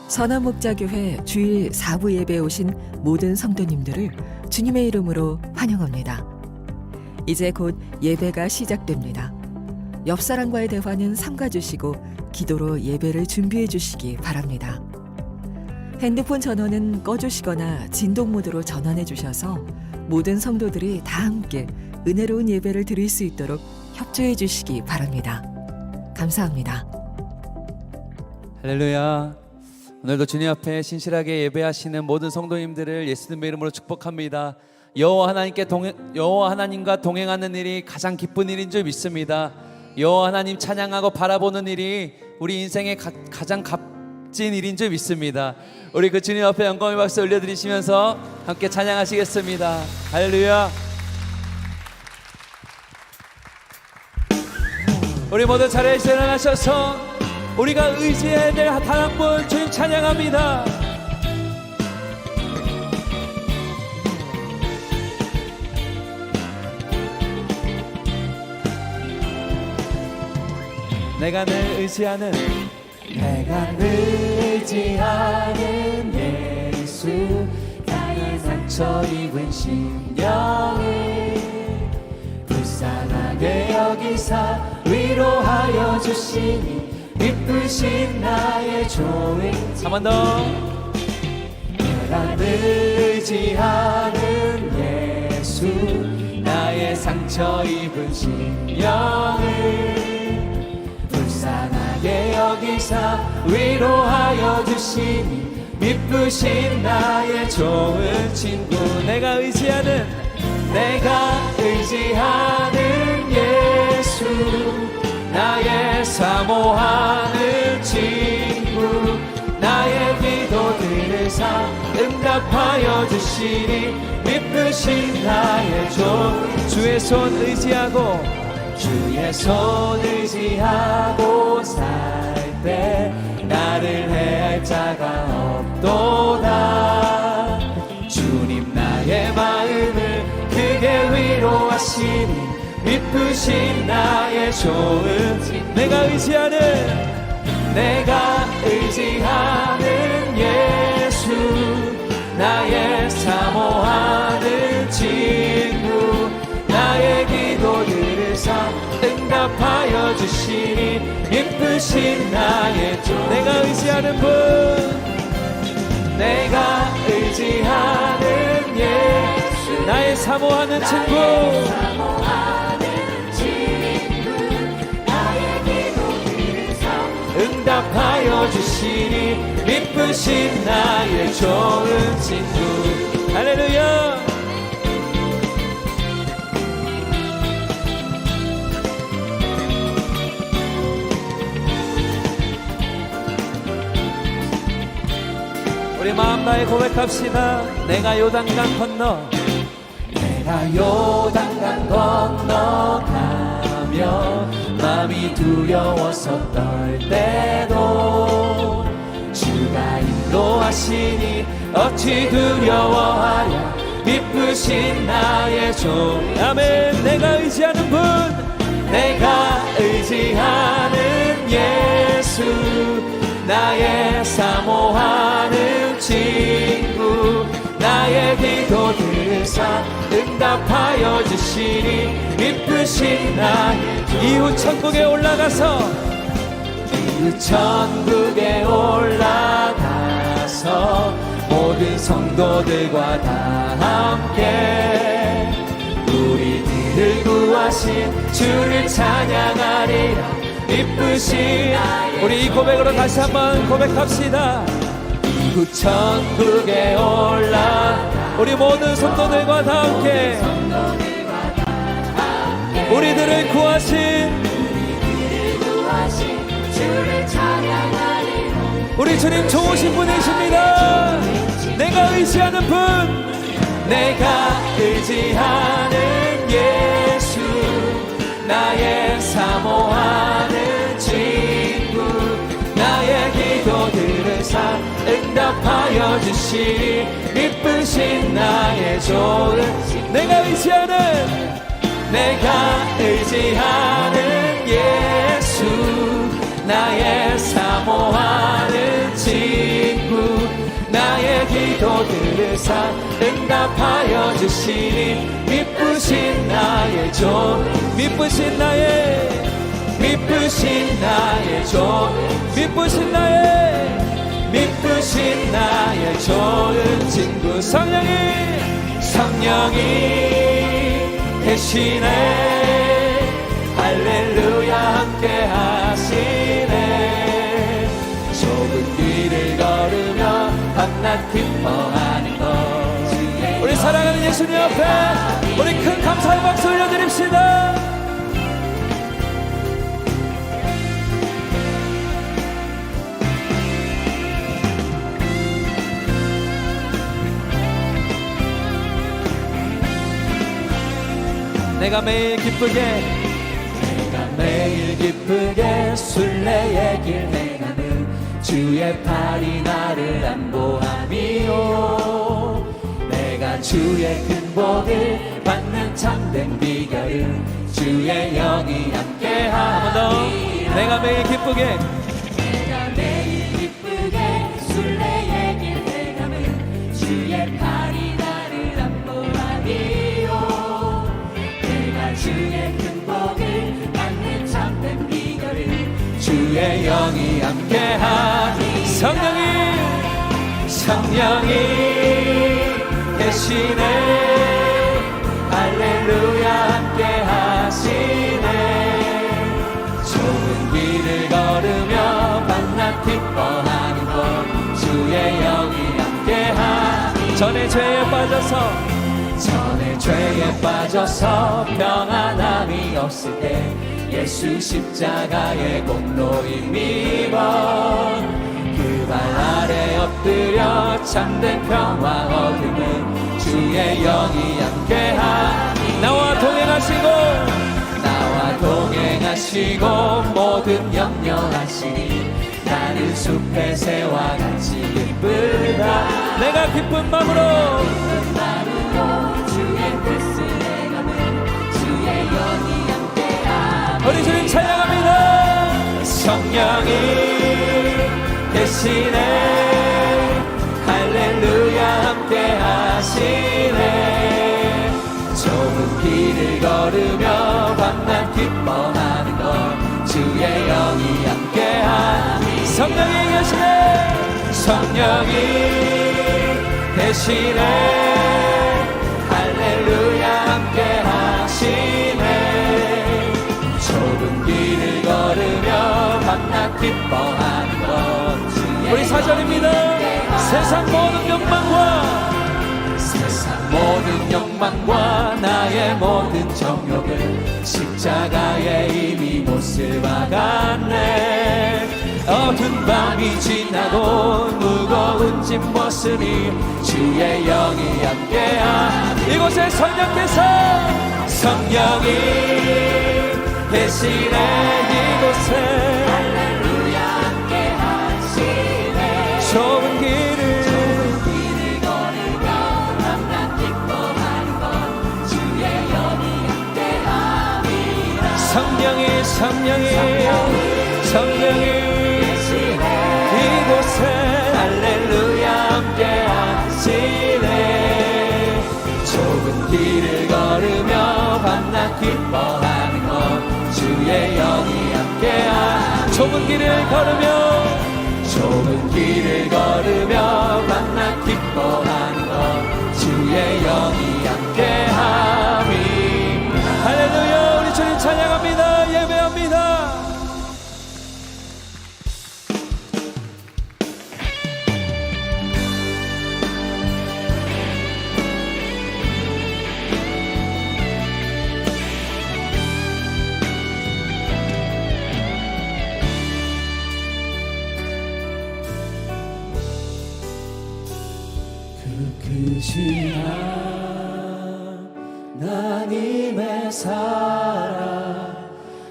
선화목자교회 주일 4부 예배에 오신 모든 성도님들을 주님의 이름으로 환영합니다. 이제 곧 예배가 시작됩니다. 옆 사람과의 대화는 삼가주시고 기도로 예배를 준비해 주시기 바랍니다. 핸드폰 전원은 꺼주시거나 진동 모드로 전환해 주셔서 모든 성도들이 다 함께 은혜로운 예배를 드릴 수 있도록 협조해 주시기 바랍니다. 감사합니다. 할렐루야. 오늘도 주님 앞에 신실하게 예배하시는 모든 성도님들을 예수님의 이름으로 축복합니다. 여호와 하나님과 동행하는 일이 가장 기쁜 일인 줄 믿습니다. 여호와 하나님 찬양하고 바라보는 일이 우리 인생의 가장 값진 일인 줄 믿습니다. 우리 그 주님 앞에 영광의 박수 올려드리시면서 함께 찬양하시겠습니다. 할렐루야. 우리 모두 자리에서 일어나셔서 우리가 의지해야 될 단 한 분 주님 찬양합니다. 내가 늘 의지하는 예수, 나의 상처 입은 심령을 불쌍하게 여기사 위로하여 주시니 기쁘신 나의 좋은 한 번 더. 내가 늘 의지하는 예수, 나의 상처 입은 심령을 불쌍하게 여기사 위로하여 주시니 기쁘신 나의 좋은 친구. 내가 의지하는 예수, 나의 사모하는 친구. 나의 기도들을 응답하여 주시니 기쁘신 나의 주의 손 의지하고 살 때 나를 해할 자가 없도다. 주님 나의 마음을 크게 위로하시니 기쁘신 나의 좋은 내가 의지하는 예수, 나의 사모하는 친구. 나의 기도들을 응답하여 주시니 기쁘신 나의 좋은 내가 의지하는 예수, 나의 사모하는 친구. 응답하여 주시니 기쁘신 나의 좋은 친구. 할렐루야. 우리 마음 다해 고백합시다. 내가 요단강 건너가며 마음이 두려워서 떨 때도 주가 인도하시니 어찌 두려워하랴. 기쁘신 나의 좋은 아멘. 내가 의지하는 예수, 나의 사모하는 친구. 나의 기도들을 응답하여 주시니 기쁘신 나의 이후 천국에 올라가서 모든 성도들과 다 함께 우리들을 구하신 주를 찬양하리라. 기쁘신 우리 이 고백으로 다시 한번 고백합시다. 이후 천국에 우리 모든 성도들과 다 함께 우리들을 구하신 주를 찬양하리라. 우리 주님 좋으신 분이십니다. 내가 의지하는 예수, 나의 사모하는 친구. 나의 기도들을 응답하여 주시니 기쁘신 나의 좋은 내가 의지하는 예수, 나의 사모하는 친구. 나의 기도들을 응답하여 주시니 미쁘신 나의 종 미쁘신 나의 좋은 친구 성령이 계시네 할렐루야 함께 하시네 좁은 길을 걸으며 밤낮 기뻐하는 것 우리 사랑하는 예수님 앞에 우리 큰 감사의 박수 올려드립시다. 내가 매일 기쁘게 순례의 길 행하는 주의 팔이 나를 안보함이요 내가 주의 큰 복을 받는 참된 비결은 주의 영이 함께하니 내가 매일 기쁘게 순례의 길 행하는 주의 팔이 나를 안보함이요 주의 큰 복을 받는 참된 비결은 주의 영이 함께하니 성령이 계시네 할렐루야 함께하시네 좁은 길을 걸으며 밤낮 기뻐하는 것 주의 영이 함께하니 전에 죄에 빠져서 평안함이 없을 때 예수 십자가의 공로 힘입어 그 발 아래 엎드려 참된 평화 얻음은 주의 영이 함께하니 나와 동행하시고 모든 염려하시니 나는 숲의 새와 같이 기쁘다 내가 기쁜 마음으로 주의 뜻을 행하는 주의 영이 함께하니 우리 주님 찬양합니다. 성령이 계시네 할렐루야 함께하시네 좁은 길을 걸으며 밤낮 기뻐하는 것 주의 영이 함께하니 성령이 계시네 할렐루야 함께하시네 좁은 길을 걸으며 밤낮 기뻐하는 것 우리 4절입니다 세상 모든 욕망과 나의 모든 정욕을 십자가에 이미 못을 박았네 어두운 밤이 지나고 무거운 짐 벗으니 주의 영이 함께하니 이곳에 성령이 계시네 이곳에 할렐루야 함께하시네 좁은 길을 걸으며 밤낮 기뻐하는 것 주의 영이 함께하니라 성령이 이곳에 할렐루야 함께하시네 좁은 길을 걸으며 밤낮 기뻐하는 것 주의 영이 함께하니 좁은 길을 걸으며 밤낮 기뻐하는 것 주의 영이 함께하니 할렐루야 우리 주님 찬양합니다 예배합니다 크신 하나님의 사랑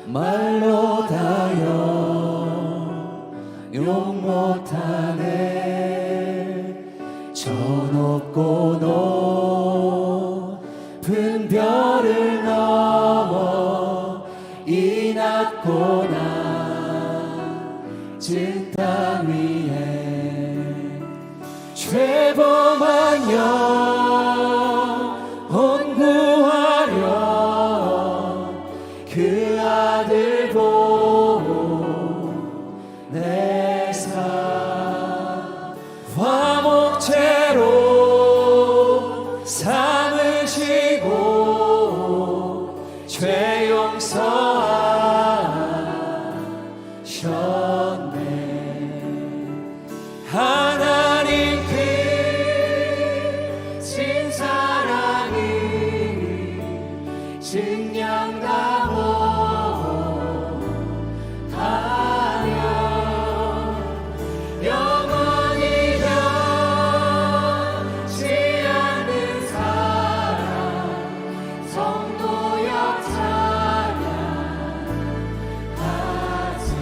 말로 다여 용 못하네 저 높고 높은 별을 넘어 이 낮고 낮은 땅 위에 죄범한 영혼 구하려 그 아들 보내사 화목제로 삼으시고 죄 용서하셨네. 하나님 그 진사랑이 증량다 못하며 영원히 변치 않는 사랑 성도여 찬양하세.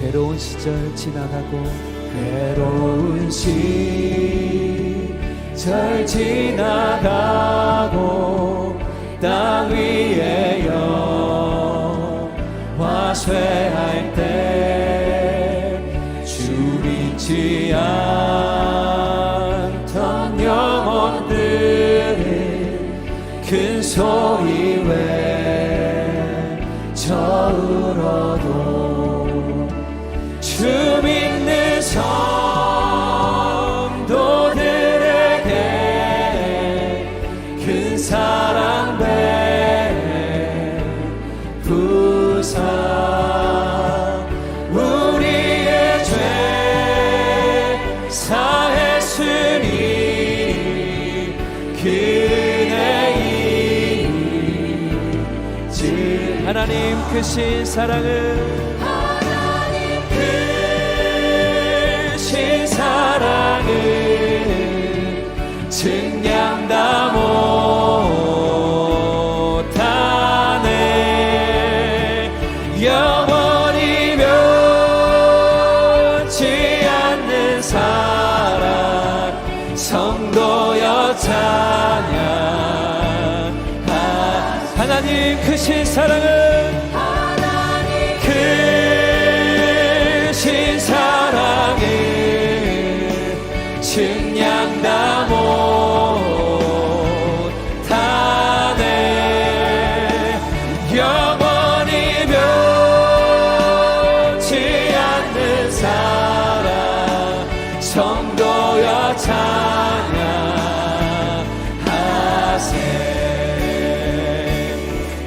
괴로운 시절 지나가고 괴로운 시절 지나가고 땅 위에 영화 쇠할 때 주 믿지 않던 영혼들은 큰 소리 외쳐울어도 주 믿는 성도들에게 큰 사랑 베푸사 우리의 죄 사했으니 그네이지. 하나님 크신 사랑을 사랑을 증량다 못하네. 영원히 변치 않는 사랑 성도여 찬양. 하나님 크신 사랑을 크신 사랑을 증량다 못하네. 영원히 변치 않는 사랑 성도여 찬양하세.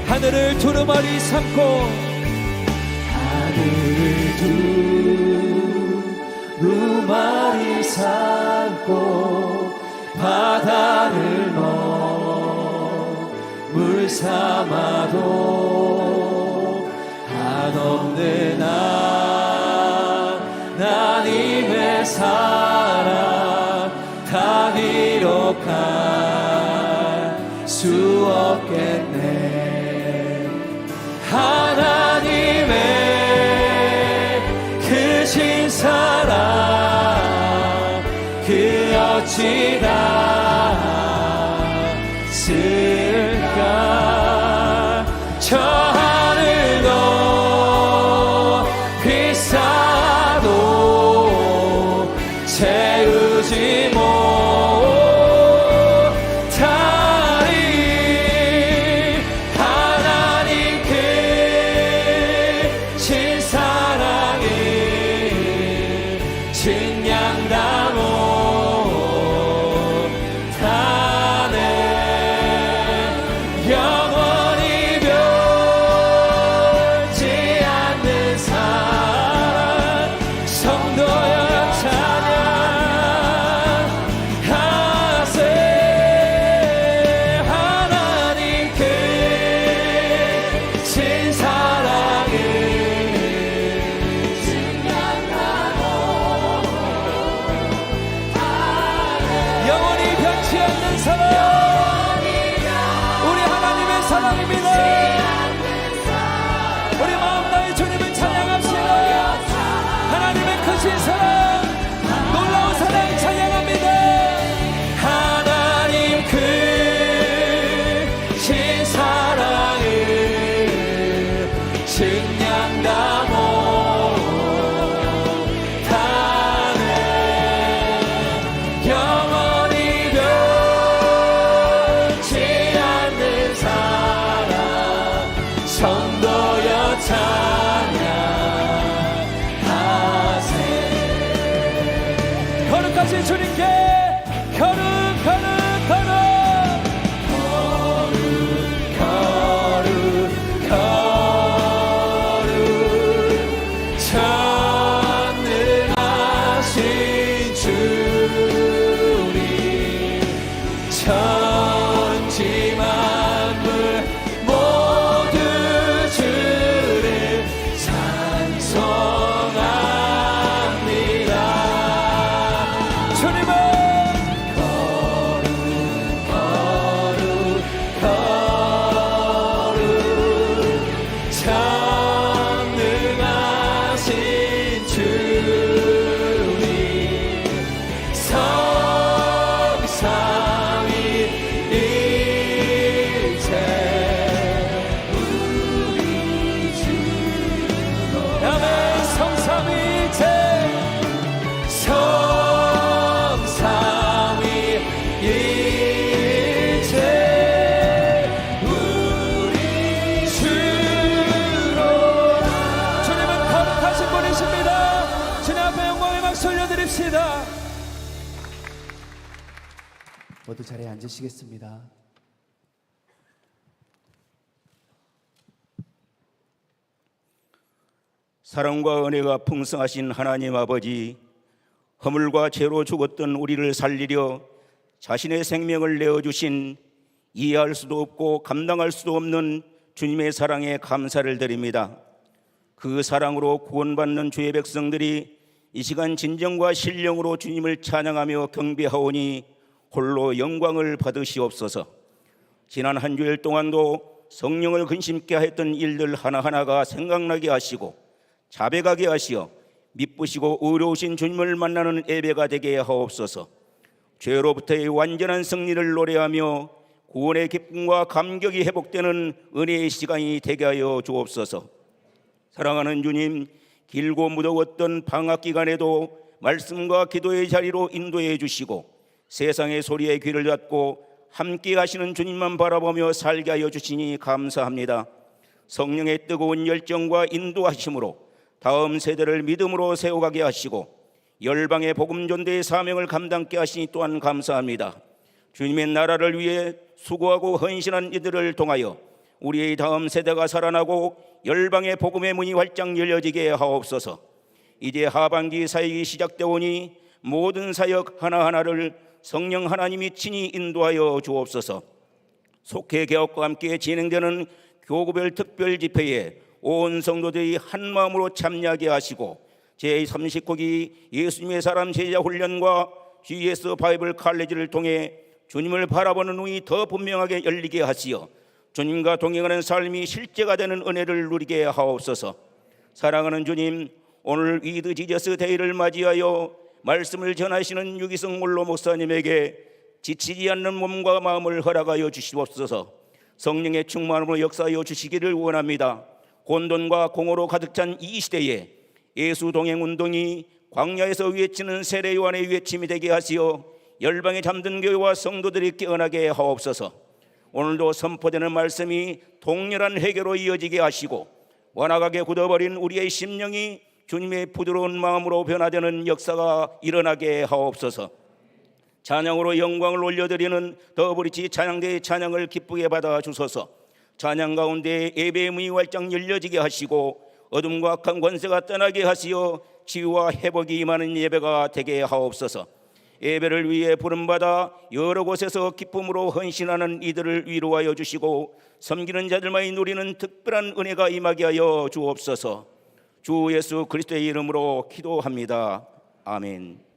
하늘을 두루마리 삼고 하늘을 두루마리 삼고 바다를 물 삼아도 한없는 하나님의 사랑 다 기록할 수 없겠네. 하나님의 크신 사랑 그 어찌 닿을까. 저 하늘 높이 쌓아도 채우지 못하리. 하나님 크신 사랑을 증량다 못하네. 영원히 변치 모두 자리에 앉으시겠습니다. 사랑과 은혜가 풍성하신 하나님 아버지, 허물과 죄로 죽었던 우리를 살리려 자신의 생명을 내어주신 이해할 수도 없고 감당할 수도 없는 주님의 사랑에 감사를 드립니다. 그 사랑으로 구원받는 주의 백성들이 이 시간 진정과 신령으로 주님을 찬양하며 경배하오니 홀로 영광을 받으시옵소서. 지난 한 주일 동안도 성령을 근심케 했던 일들 하나하나가 생각나게 하시고 자백하게 하시어 미쁘시고 의로우신 주님을 만나는 예배가 되게 하옵소서. 죄로부터의 완전한 승리를 노래하며 구원의 기쁨과 감격이 회복되는 은혜의 시간이 되게 하여 주옵소서. 사랑하는 주님, 길고 무더웠던 방학 기간에도 말씀과 기도의 자리로 인도해 주시고 세상의 소리에 귀를 닫고 함께 하시는 주님만 바라보며 살게 하여 주시니 감사합니다. 성령의 뜨거운 열정과 인도하심으로 다음 세대를 믿음으로 세워가게 하시고 열방의 복음 전도의 사명을 감당케 하시니 또한 감사합니다. 주님의 나라를 위해 수고하고 헌신한 이들을 통하여 우리의 다음 세대가 살아나고 열방의 복음의 문이 활짝 열려지게 하옵소서. 이제 하반기 사역이 시작되오니 모든 사역 하나하나를 성령 하나님이 친히 인도하여 주옵소서. 속회 개혁과 함께 진행되는 교구별 특별 집회에 온 성도들이 한마음으로 참여하게 하시고 제39기 예수님의 사람 제자 훈련과 GS 바이블 칼레지를 통해 주님을 바라보는 눈이 더 분명하게 열리게 하시어 주님과 동행하는 삶이 실제가 되는 은혜를 누리게 하옵소서. 사랑하는 주님, 오늘 위드 지저스 데이를 맞이하여 말씀을 전하시는 유기성 몰로 목사님에게 지치지 않는 몸과 마음을 허락하여 주시옵소서. 성령의 충만함으로 역사하여 주시기를 원합니다. 혼돈과 공허로 가득 찬 이 시대에 예수 동행 운동이 광야에서 외치는 세례 요한의 외침이 되게 하시어 열방에 잠든 교회와 성도들이 깨어나게 하옵소서. 오늘도 선포되는 말씀이 통렬한 회개로 이어지게 하시고 완악하게 굳어버린 우리의 심령이 주님의 부드러운 마음으로 변화되는 역사가 일어나게 하옵소서. 찬양으로 영광을 올려드리는 더브리치 찬양대의 찬양을 기쁘게 받아 주소서. 찬양 가운데 예배의 문이 활짝 열려지게 하시고 어둠과 악한 권세가 떠나게 하시어 치유와 회복이 임하는 예배가 되게 하옵소서. 예배를 위해 부름받아 여러 곳에서 기쁨으로 헌신하는 이들을 위로하여 주시고 섬기는 자들만이 누리는 특별한 은혜가 임하게 하여 주옵소서. 주 예수 그리스도의 이름으로 기도합니다. 아멘.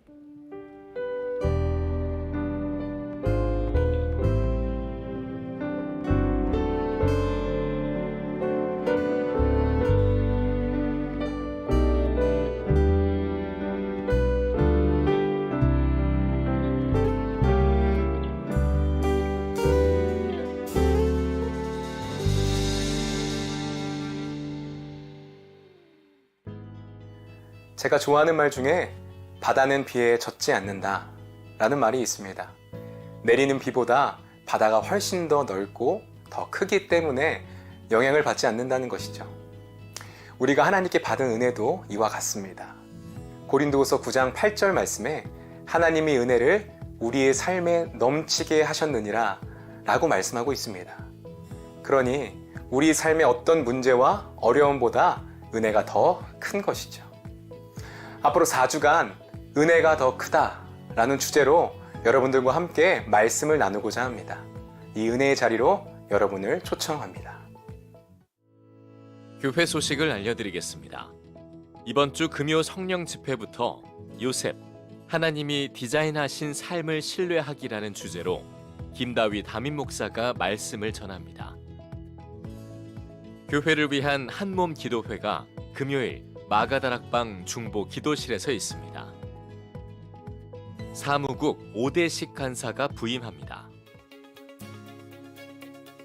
제가 좋아하는 말 중에 바다는 비에 젖지 않는다 라는 말이 있습니다. 내리는 비보다 바다가 훨씬 더 넓고 더 크기 때문에 영향을 받지 않는다는 것이죠. 우리가 하나님께 받은 은혜도 이와 같습니다. 고린도후서 9장 8절 말씀에 하나님이 은혜를 우리의 삶에 넘치게 하셨느니라 라고 말씀하고 있습니다. 그러니 우리 삶의 어떤 문제와 어려움보다 은혜가 더 큰 것이죠. 앞으로 4주간 은혜가 더 크다 라는 주제로 여러분들과 함께 말씀을 나누고자 합니다. 이 은혜의 자리로 여러분을 초청합니다. 교회 소식을 알려드리겠습니다. 이번 주 금요 성령 집회부터 요셉, 하나님이 디자인하신 삶을 신뢰하기라는 주제로 김다위 담임 목사가 말씀을 전합니다. 교회를 위한 한몸 기도회가 금요일 마가다락방 중보 기도실에서 있습니다. 사무국 오대식 간사가 부임합니다.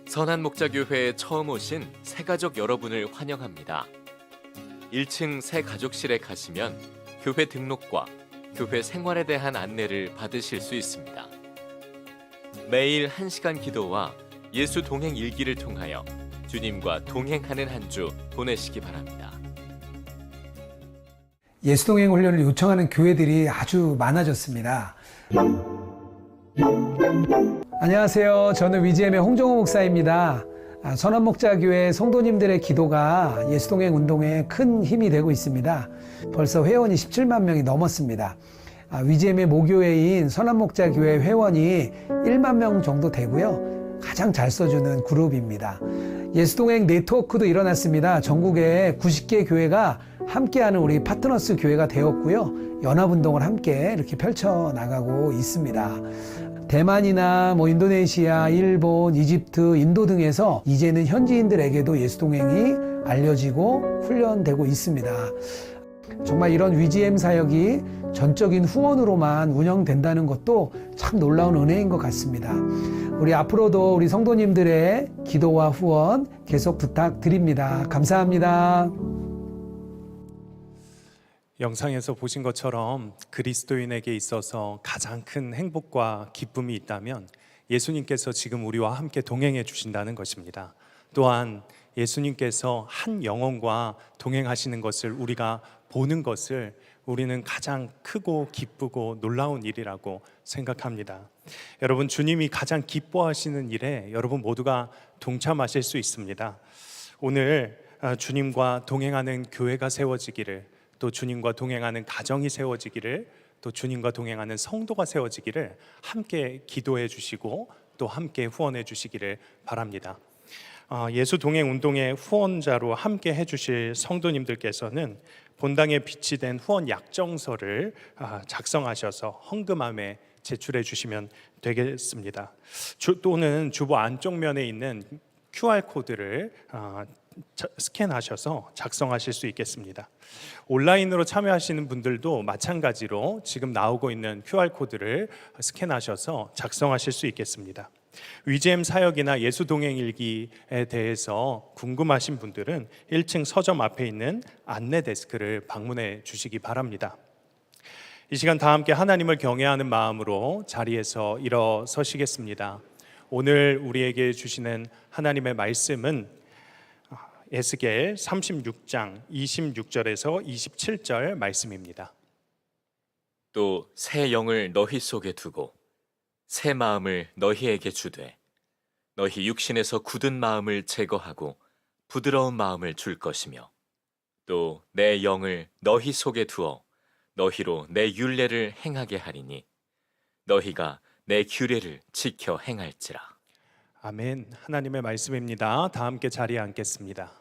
선한 목자교회에 처음 오신 새가족 여러분을 환영합니다. 1층 새가족실에 가시면 교회 등록과 교회 생활에 대한 안내를 받으실 수 있습니다. 매일 1시간 기도와 예수 동행 일기를 통하여 주님과 동행하는 한 주 보내시기 바랍니다. 예수동행 훈련을 요청하는 교회들이 아주 많아졌습니다. 안녕하세요. 저는 위지엠의 홍정호 목사입니다. 선한목자교회 성도님들의 기도가 예수동행 운동에 큰 힘이 되고 있습니다. 벌써 회원이 17만 명이 넘었습니다. 위지엠의 모교회인 선한목자교회 회원이 1만 명 정도 되고요. 가장 잘 써주는 그룹입니다. 예수동행 네트워크도 일어났습니다. 전국에 90개 교회가 함께하는 우리 파트너스 교회가 되었고요. 연합운동을 함께 이렇게 펼쳐나가고 있습니다. 대만이나 인도네시아, 일본, 이집트, 인도 등에서 이제는 현지인들에게도 예수동행이 알려지고 훈련되고 있습니다. 정말 이런 위지엠 사역이 전적인 후원으로만 운영된다는 것도 참 놀라운 은혜인 것 같습니다. 우리 앞으로도 우리 성도님들의 기도와 후원 계속 부탁드립니다. 감사합니다. 영상에서 보신 것처럼 그리스도인에게 있어서 가장 큰 행복과 기쁨이 있다면 예수님께서 지금 우리와 함께 동행해 주신다는 것입니다. 또한 예수님께서 한 영혼과 동행하시는 것을 우리가 보는 것을 우리는 가장 크고 기쁘고 놀라운 일이라고 생각합니다. 여러분, 주님이 가장 기뻐하시는 일에 여러분 모두가 동참하실 수 있습니다. 오늘 주님과 동행하는 교회가 세워지기를, 또 주님과 동행하는 가정이 세워지기를, 또 주님과 동행하는 성도가 세워지기를 함께 기도해 주시고 또 함께 후원해 주시기를 바랍니다. 예수 동행 운동의 후원자로 함께 해주실 성도님들께서는 본당에 비치된 후원 약정서를 작성하셔서 헌금함에 제출해 주시면 되겠습니다. 또는 주보 안쪽 면에 있는 QR코드를 스캔하셔서 작성하실 수 있겠습니다. 온라인으로 참여하시는 분들도 마찬가지로 지금 나오고 있는 QR코드를 스캔하셔서 작성하실 수 있겠습니다. 위지엠 사역이나 예수 동행 일기에 대해서 궁금하신 분들은 1층 서점 앞에 있는 안내 데스크를 방문해 주시기 바랍니다. 이 시간 다 함께 하나님을 경외하는 마음으로 자리에서 일어서시겠습니다. 오늘 우리에게 주시는 하나님의 말씀은 에스겔 36장 26절에서 27절 말씀입니다. 또 새 영을 너희 속에 두고 새 마음을 너희에게 주되 너희 육신에서 굳은 마음을 제거하고 부드러운 마음을 줄 것이며 또 내 영을 너희 속에 두어 너희로 내 율례를 행하게 하리니 너희가 내 규례를 지켜 행할지라. 아멘. 하나님의 말씀입니다. 다 함께 자리에 앉겠습니다.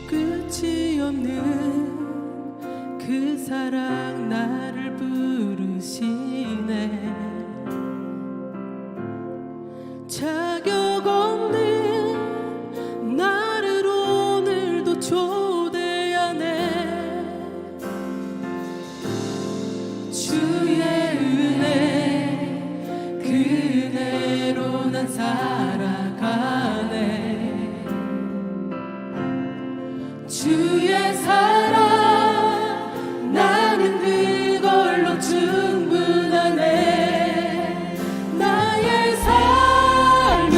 끝이 없는 그 사랑 나를 부르시네. 자격 없는 나를 오늘도 초대하네. 주의 은혜 그대로 난 살아가네. 주의 사랑 나는 그걸로 충분하네. 나의 삶은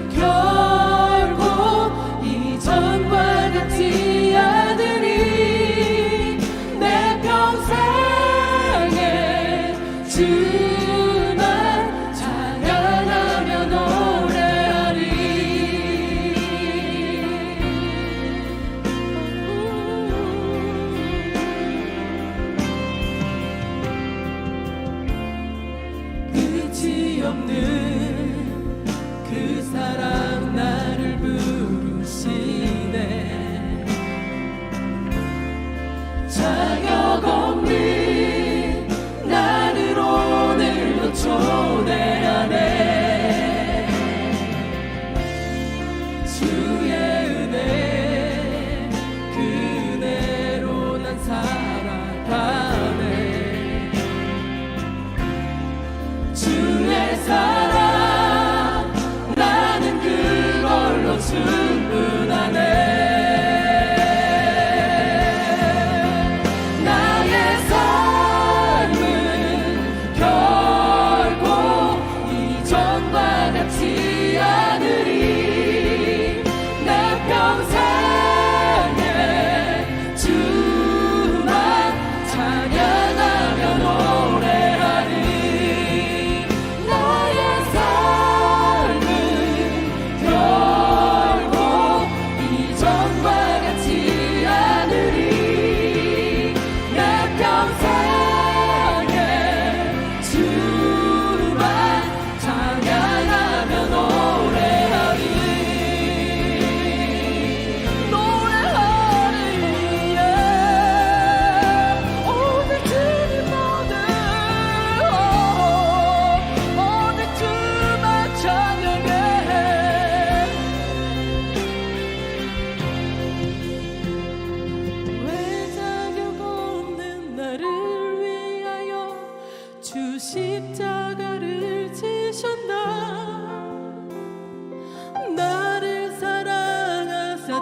결코 이전과 같지 않으니 내 평생에 주만 찬양하며 노래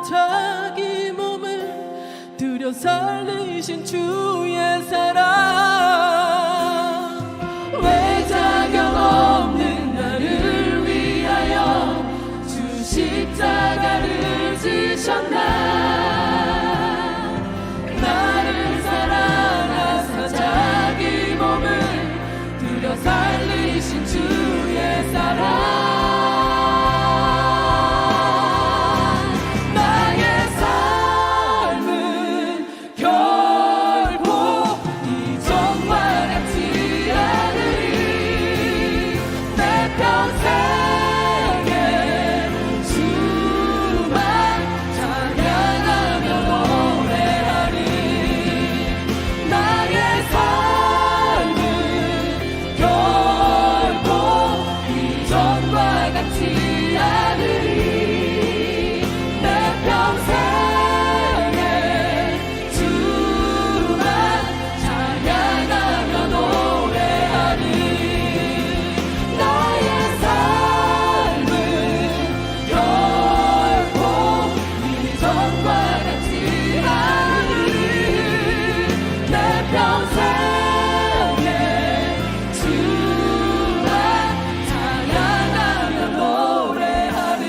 자기 몸을 들여 살리신 주의 사랑 왜 자격 없는 나를 위하여 주 십자가를 지셨나 나를 사랑하사 자기 몸을 들여 살리신 주의 사랑 나의 삶은 결코 이전과 같지 않으리 내 평생에 주만 찬양하며 노래하리 나의 삶은 결코 이전과 같지 않으리 내 평생에 주만 찬양하며 노래하리 나의 삶은 결코 이전과 같지 않으리 내 평생에 주만 찬양하며 노래하리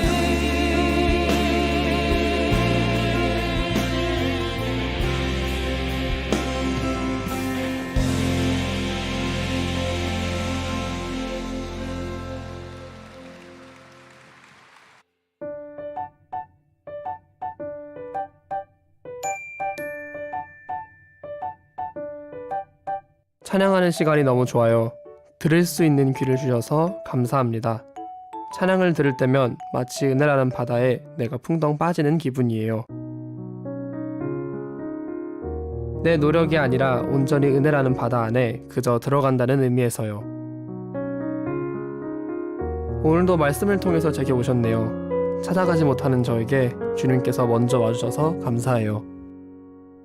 찬양하는 시간이 너무 좋아요. 들을 수 있는 귀를 주셔서 감사합니다. 찬양을 들을 때면 마치 은혜라는 바다에 내가 풍덩 빠지는 기분이에요. 내 노력이 아니라 온전히 은혜라는 바다 안에 그저 들어간다는 의미에서요. 오늘도 말씀을 통해서 제게 오셨네요. 찾아가지 못하는 저에게 주님께서 먼저 와주셔서 감사해요.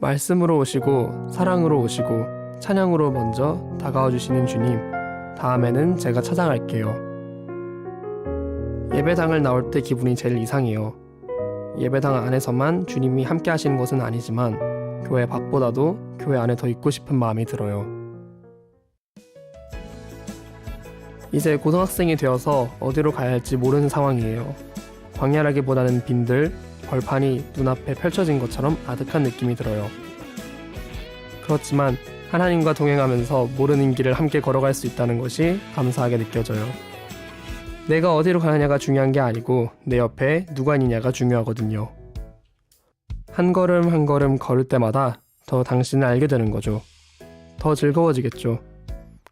말씀으로 오시고 사랑으로 오시고 찬양으로 먼저 다가와 주시는 주님, 다음에는 제가 찾아갈게요. 예배당을 나올 때 기분이 제일 이상해요. 예배당 안에서만 주님이 함께 하시는 것은 아니지만 교회 밖보다도 교회 안에 더 있고 싶은 마음이 들어요. 이제 고등학생이 되어서 어디로 가야 할지 모르는 상황이에요. 광야라기보다는 빈들, 벌판이 눈앞에 펼쳐진 것처럼 아득한 느낌이 들어요. 그렇지만 하나님과 동행하면서 모르는 길을 함께 걸어갈 수 있다는 것이 감사하게 느껴져요. 내가 어디로 가느냐가 중요한 게 아니고 내 옆에 누가 있느냐가 중요하거든요. 한 걸음 한 걸음 걸을 때마다 더 당신을 알게 되는 거죠. 더 즐거워지겠죠.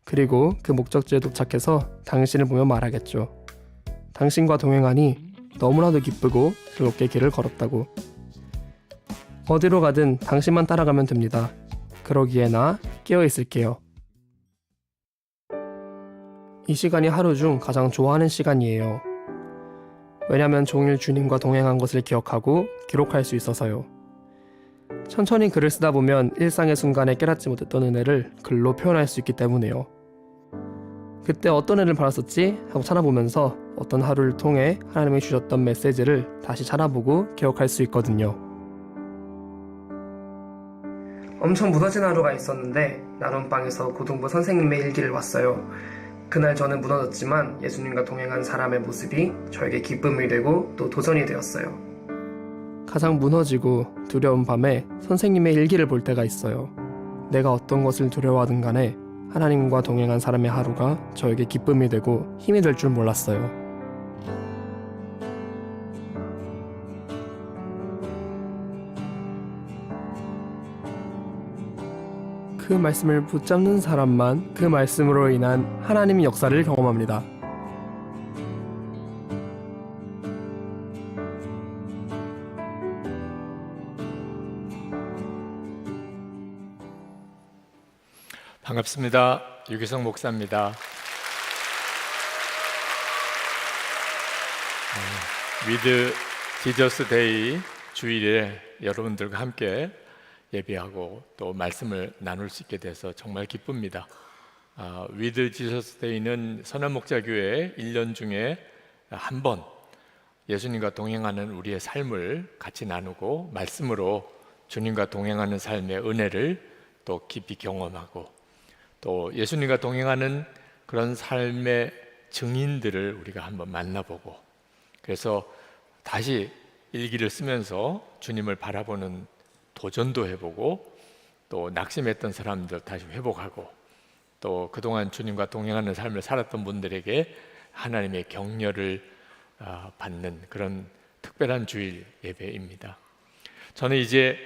그리고 그 목적지에 도착해서 당신을 보며 말하겠죠. 당신과 동행하니 너무나도 기쁘고 즐겁게 길을 걸었다고. 어디로 가든 당신만 따라가면 됩니다. 그러기에 나 깨어있을게요. 이 시간이 하루 중 가장 좋아하는 시간이에요. 왜냐면 종일 주님과 동행한 것을 기억하고 기록할 수 있어서요. 천천히 글을 쓰다 보면 일상의 순간에 깨닫지 못했던 은혜를 글로 표현할 수 있기 때문에요. 그때 어떤 은혜를 받았었지 하고 찾아보면서 어떤 하루를 통해 하나님이 주셨던 메시지를 다시 찾아보고 기억할 수 있거든요. 엄청 무너진 하루가 있었는데 나눔방에서 고등부 선생님의 일기를 봤어요. 그날 저는 무너졌지만 예수님과 동행한 사람의 모습이 저에게 기쁨이 되고 또 도전이 되었어요. 가장 무너지고 두려운 밤에 선생님의 일기를 볼 때가 있어요. 내가 어떤 것을 두려워하든 간에 하나님과 동행한 사람의 하루가 저에게 기쁨이 되고 힘이 될 줄 몰랐어요. 그 말씀을 붙잡는 사람만 그 말씀으로 인한 하나님의 역사를 경험합니다. 반갑습니다. 유기성 목사입니다. 위드 지저스 데이 주일에 여러분들과 함께 예배하고 또 말씀을 나눌 수 있게 돼서 정말 기쁩니다. 위드 지저스 데이는 선한 목자교회 1년 중에 한 번 예수님과 동행하는 우리의 삶을 같이 나누고 말씀으로 주님과 동행하는 삶의 은혜를 또 깊이 경험하고 또 예수님과 동행하는 그런 삶의 증인들을 우리가 한번 만나보고 그래서 다시 일기를 쓰면서 주님을 바라보는 도전도 해보고 또 낙심했던 사람들 다시 회복하고 또 그동안 주님과 동행하는 삶을 살았던 분들에게 하나님의 격려를 받는 그런 특별한 주일 예배입니다. 저는 이제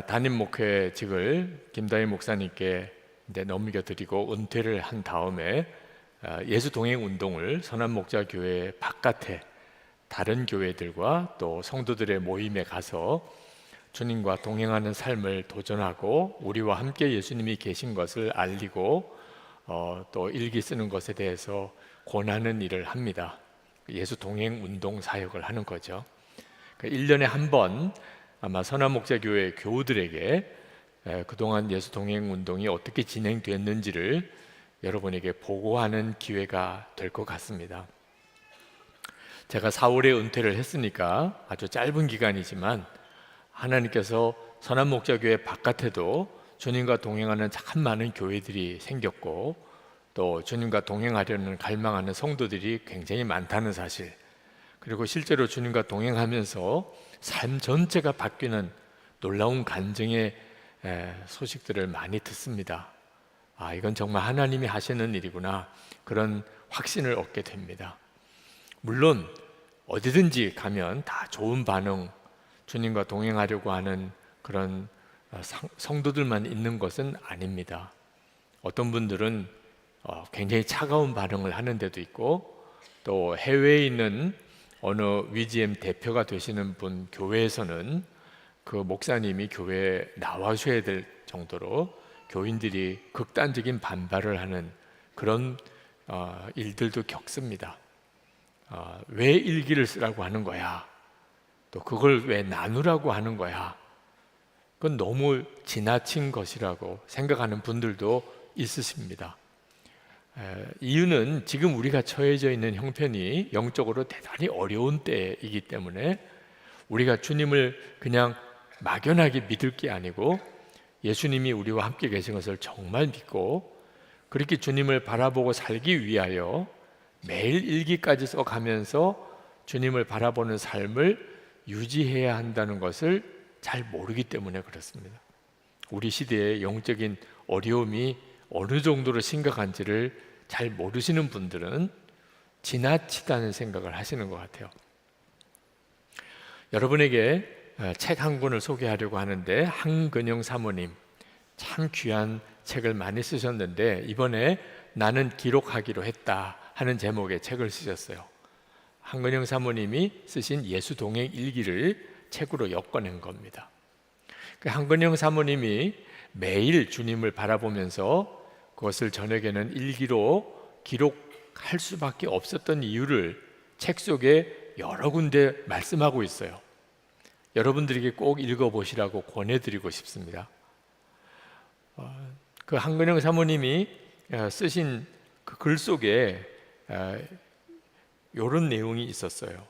담임 목회직을 김다희 목사님께 이제 넘겨드리고 은퇴를 한 다음에 예수 동행 운동을 선한목자교회 바깥에 다른 교회들과 또 성도들의 모임에 가서 주님과 동행하는 삶을 도전하고 우리와 함께 예수님이 계신 것을 알리고 또 일기 쓰는 것에 대해서 권하는 일을 합니다. 예수 동행 운동 사역을 하는 거죠. 1년에 한 번 아마 선한목자교회 교우들에게 그동안 예수 동행 운동이 어떻게 진행됐는지를 여러분에게 보고하는 기회가 될 것 같습니다. 제가 4월에 은퇴를 했으니까 아주 짧은 기간이지만 하나님께서 선한목자교회 바깥에도 주님과 동행하는 참 많은 교회들이 생겼고 또 주님과 동행하려는 갈망하는 성도들이 굉장히 많다는 사실, 그리고 실제로 주님과 동행하면서 삶 전체가 바뀌는 놀라운 간증의 소식들을 많이 듣습니다. 이건 정말 하나님이 하시는 일이구나, 그런 확신을 얻게 됩니다. 물론 어디든지 가면 다 좋은 반응, 주님과 동행하려고 하는 그런 성도들만 있는 것은 아닙니다. 어떤 분들은 굉장히 차가운 반응을 하는 데도 있고, 또 해외에 있는 어느 위지엠 대표가 되시는 분 교회에서는 그 목사님이 교회에 나와셔야 될 정도로 교인들이 극단적인 반발을 하는 그런 일들도 겪습니다. 왜 일기를 쓰라고 하는 거야? 또 그걸 왜 나누라고 하는 거야? 그건 너무 지나친 것이라고 생각하는 분들도 있으십니다. 이유는 지금 우리가 처해져 있는 형편이 영적으로 대단히 어려운 때이기 때문에 우리가 주님을 그냥 막연하게 믿을 게 아니고 예수님이 우리와 함께 계신 것을 정말 믿고 그렇게 주님을 바라보고 살기 위하여 매일 일기까지 써가면서 주님을 바라보는 삶을 유지해야 한다는 것을 잘 모르기 때문에 그렇습니다. 우리 시대의 영적인 어려움이 어느 정도로 심각한지를 잘 모르시는 분들은 지나치다는 생각을 하시는 것 같아요. 여러분에게 책 한 권을 소개하려고 하는데, 한근영 사모님 참 귀한 책을 많이 쓰셨는데 이번에 나는 기록하기로 했다 하는 제목의 책을 쓰셨어요. 한근영 사모님이 쓰신 예수 동행 일기를 책으로 엮어낸 겁니다. 그 한근영 사모님이 매일 주님을 바라보면서 그것을 저녁에는 일기로 기록할 수밖에 없었던 이유를 책 속에 여러 군데 말씀하고 있어요. 여러분들에게 꼭 읽어보시라고 권해드리고 싶습니다. 그 한근영 사모님이 쓰신 그 글 속에 이런 내용이 있었어요.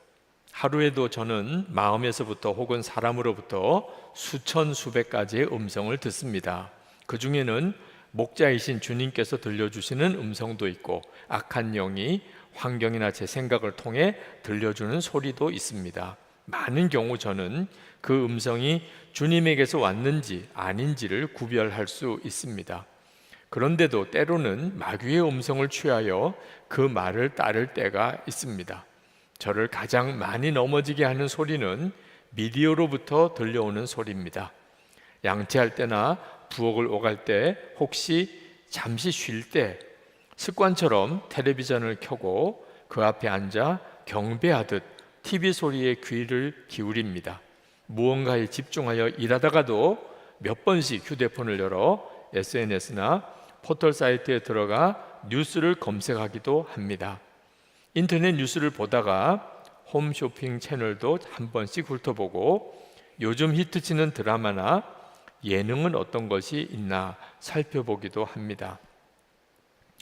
하루에도 저는 마음에서부터 혹은 사람으로부터 수천 수백 가지의 음성을 듣습니다. 그 중에는 목자이신 주님께서 들려주시는 음성도 있고 악한 영이 환경이나 제 생각을 통해 들려주는 소리도 있습니다. 많은 경우 저는 그 음성이 주님에게서 왔는지 아닌지를 구별할 수 있습니다. 그런데도 때로는 마귀의 음성을 취하여 그 말을 따를 때가 있습니다. 저를 가장 많이 넘어지게 하는 소리는 미디어로부터 들려오는 소리입니다. 양치할 때나 부엌을 오갈 때, 혹시 잠시 쉴 때 습관처럼 텔레비전을 켜고 그 앞에 앉아 경배하듯 TV 소리에 귀를 기울입니다. 무언가에 집중하여 일하다가도 몇 번씩 휴대폰을 열어 SNS나 포털 사이트에 들어가 뉴스를 검색하기도 합니다. 인터넷 뉴스를 보다가 홈쇼핑 채널도 한 번씩 훑어보고 요즘 히트치는 드라마나 예능은 어떤 것이 있나 살펴보기도 합니다.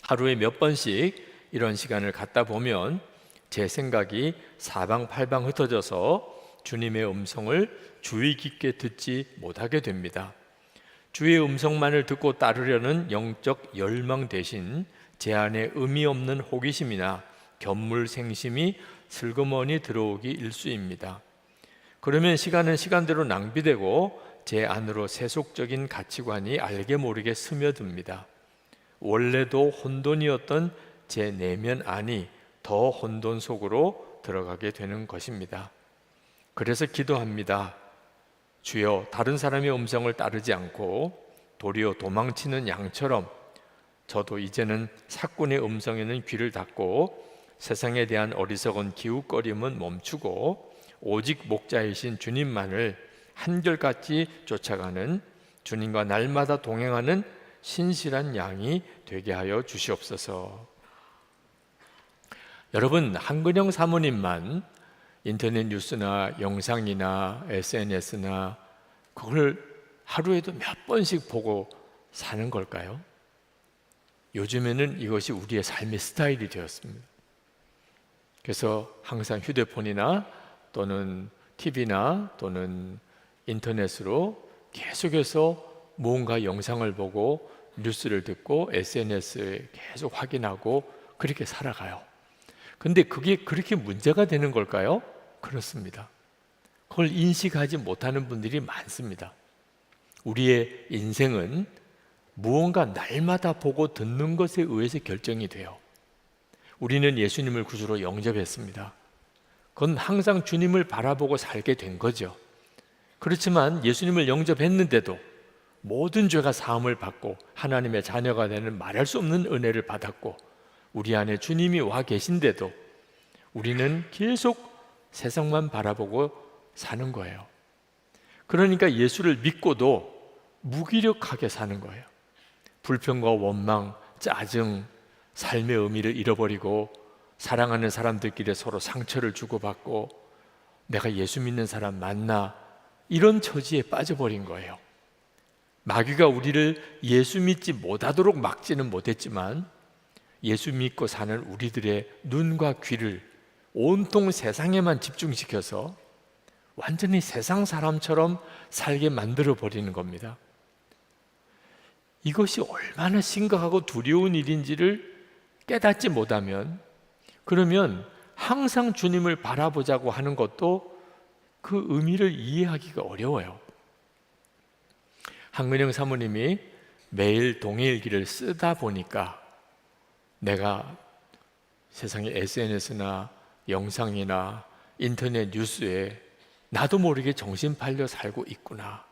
하루에 몇 번씩 이런 시간을 갖다 보면 제 생각이 사방팔방 흩어져서 주님의 음성을 주의 깊게 듣지 못하게 됩니다. 주의 음성만을 듣고 따르려는 영적 열망 대신 제 안에 의미 없는 호기심이나 견물생심이 슬그머니 들어오기 일쑤입니다. 그러면 시간은 시간대로 낭비되고 제 안으로 세속적인 가치관이 알게 모르게 스며듭니다. 원래도 혼돈이었던 제 내면 안이 더 혼돈 속으로 들어가게 되는 것입니다. 그래서 기도합니다. 주여, 다른 사람의 음성을 따르지 않고 도리어 도망치는 양처럼 저도 이제는 사꾼의 음성에는 귀를 닫고 세상에 대한 어리석은 기웃거림은 멈추고 오직 목자이신 주님만을 한결같이 쫓아가는, 주님과 날마다 동행하는 신실한 양이 되게 하여 주시옵소서. 여러분, 한근영 사모님만 인터넷 뉴스나 영상이나 SNS나 그걸 하루에도 몇 번씩 보고 사는 걸까요? 요즘에는 이것이 우리의 삶의 스타일이 되었습니다. 그래서 항상 휴대폰이나 또는 TV나 또는 인터넷으로 계속해서 뭔가 영상을 보고 뉴스를 듣고 SNS에 계속 확인하고 그렇게 살아가요. 근데 그게 그렇게 문제가 되는 걸까요? 그렇습니다. 그걸 인식하지 못하는 분들이 많습니다. 우리의 인생은 무언가 날마다 보고 듣는 것에 의해서 결정이 돼요. 우리는 예수님을 구주로 영접했습니다. 그건 항상 주님을 바라보고 살게 된 거죠. 그렇지만 예수님을 영접했는데도 모든 죄가 사함을 받고 하나님의 자녀가 되는 말할 수 없는 은혜를 받았고 우리 안에 주님이 와 계신데도 우리는 계속 세상만 바라보고 사는 거예요. 그러니까 예수를 믿고도 무기력하게 사는 거예요. 불평과 원망, 짜증, 삶의 의미를 잃어버리고 사랑하는 사람들끼리 서로 상처를 주고받고 내가 예수 믿는 사람 맞나, 이런 처지에 빠져버린 거예요. 마귀가 우리를 예수 믿지 못하도록 막지는 못했지만 예수 믿고 사는 우리들의 눈과 귀를 온통 세상에만 집중시켜서 완전히 세상 사람처럼 살게 만들어 버리는 겁니다. 이것이 얼마나 심각하고 두려운 일인지를 깨닫지 못하면, 그러면 항상 주님을 바라보자고 하는 것도 그 의미를 이해하기가 어려워요. 한근영 사모님이 매일 동해일기를 쓰다 보니까 내가 세상에 SNS나 영상이나 인터넷 뉴스에 나도 모르게 정신 팔려 살고 있구나,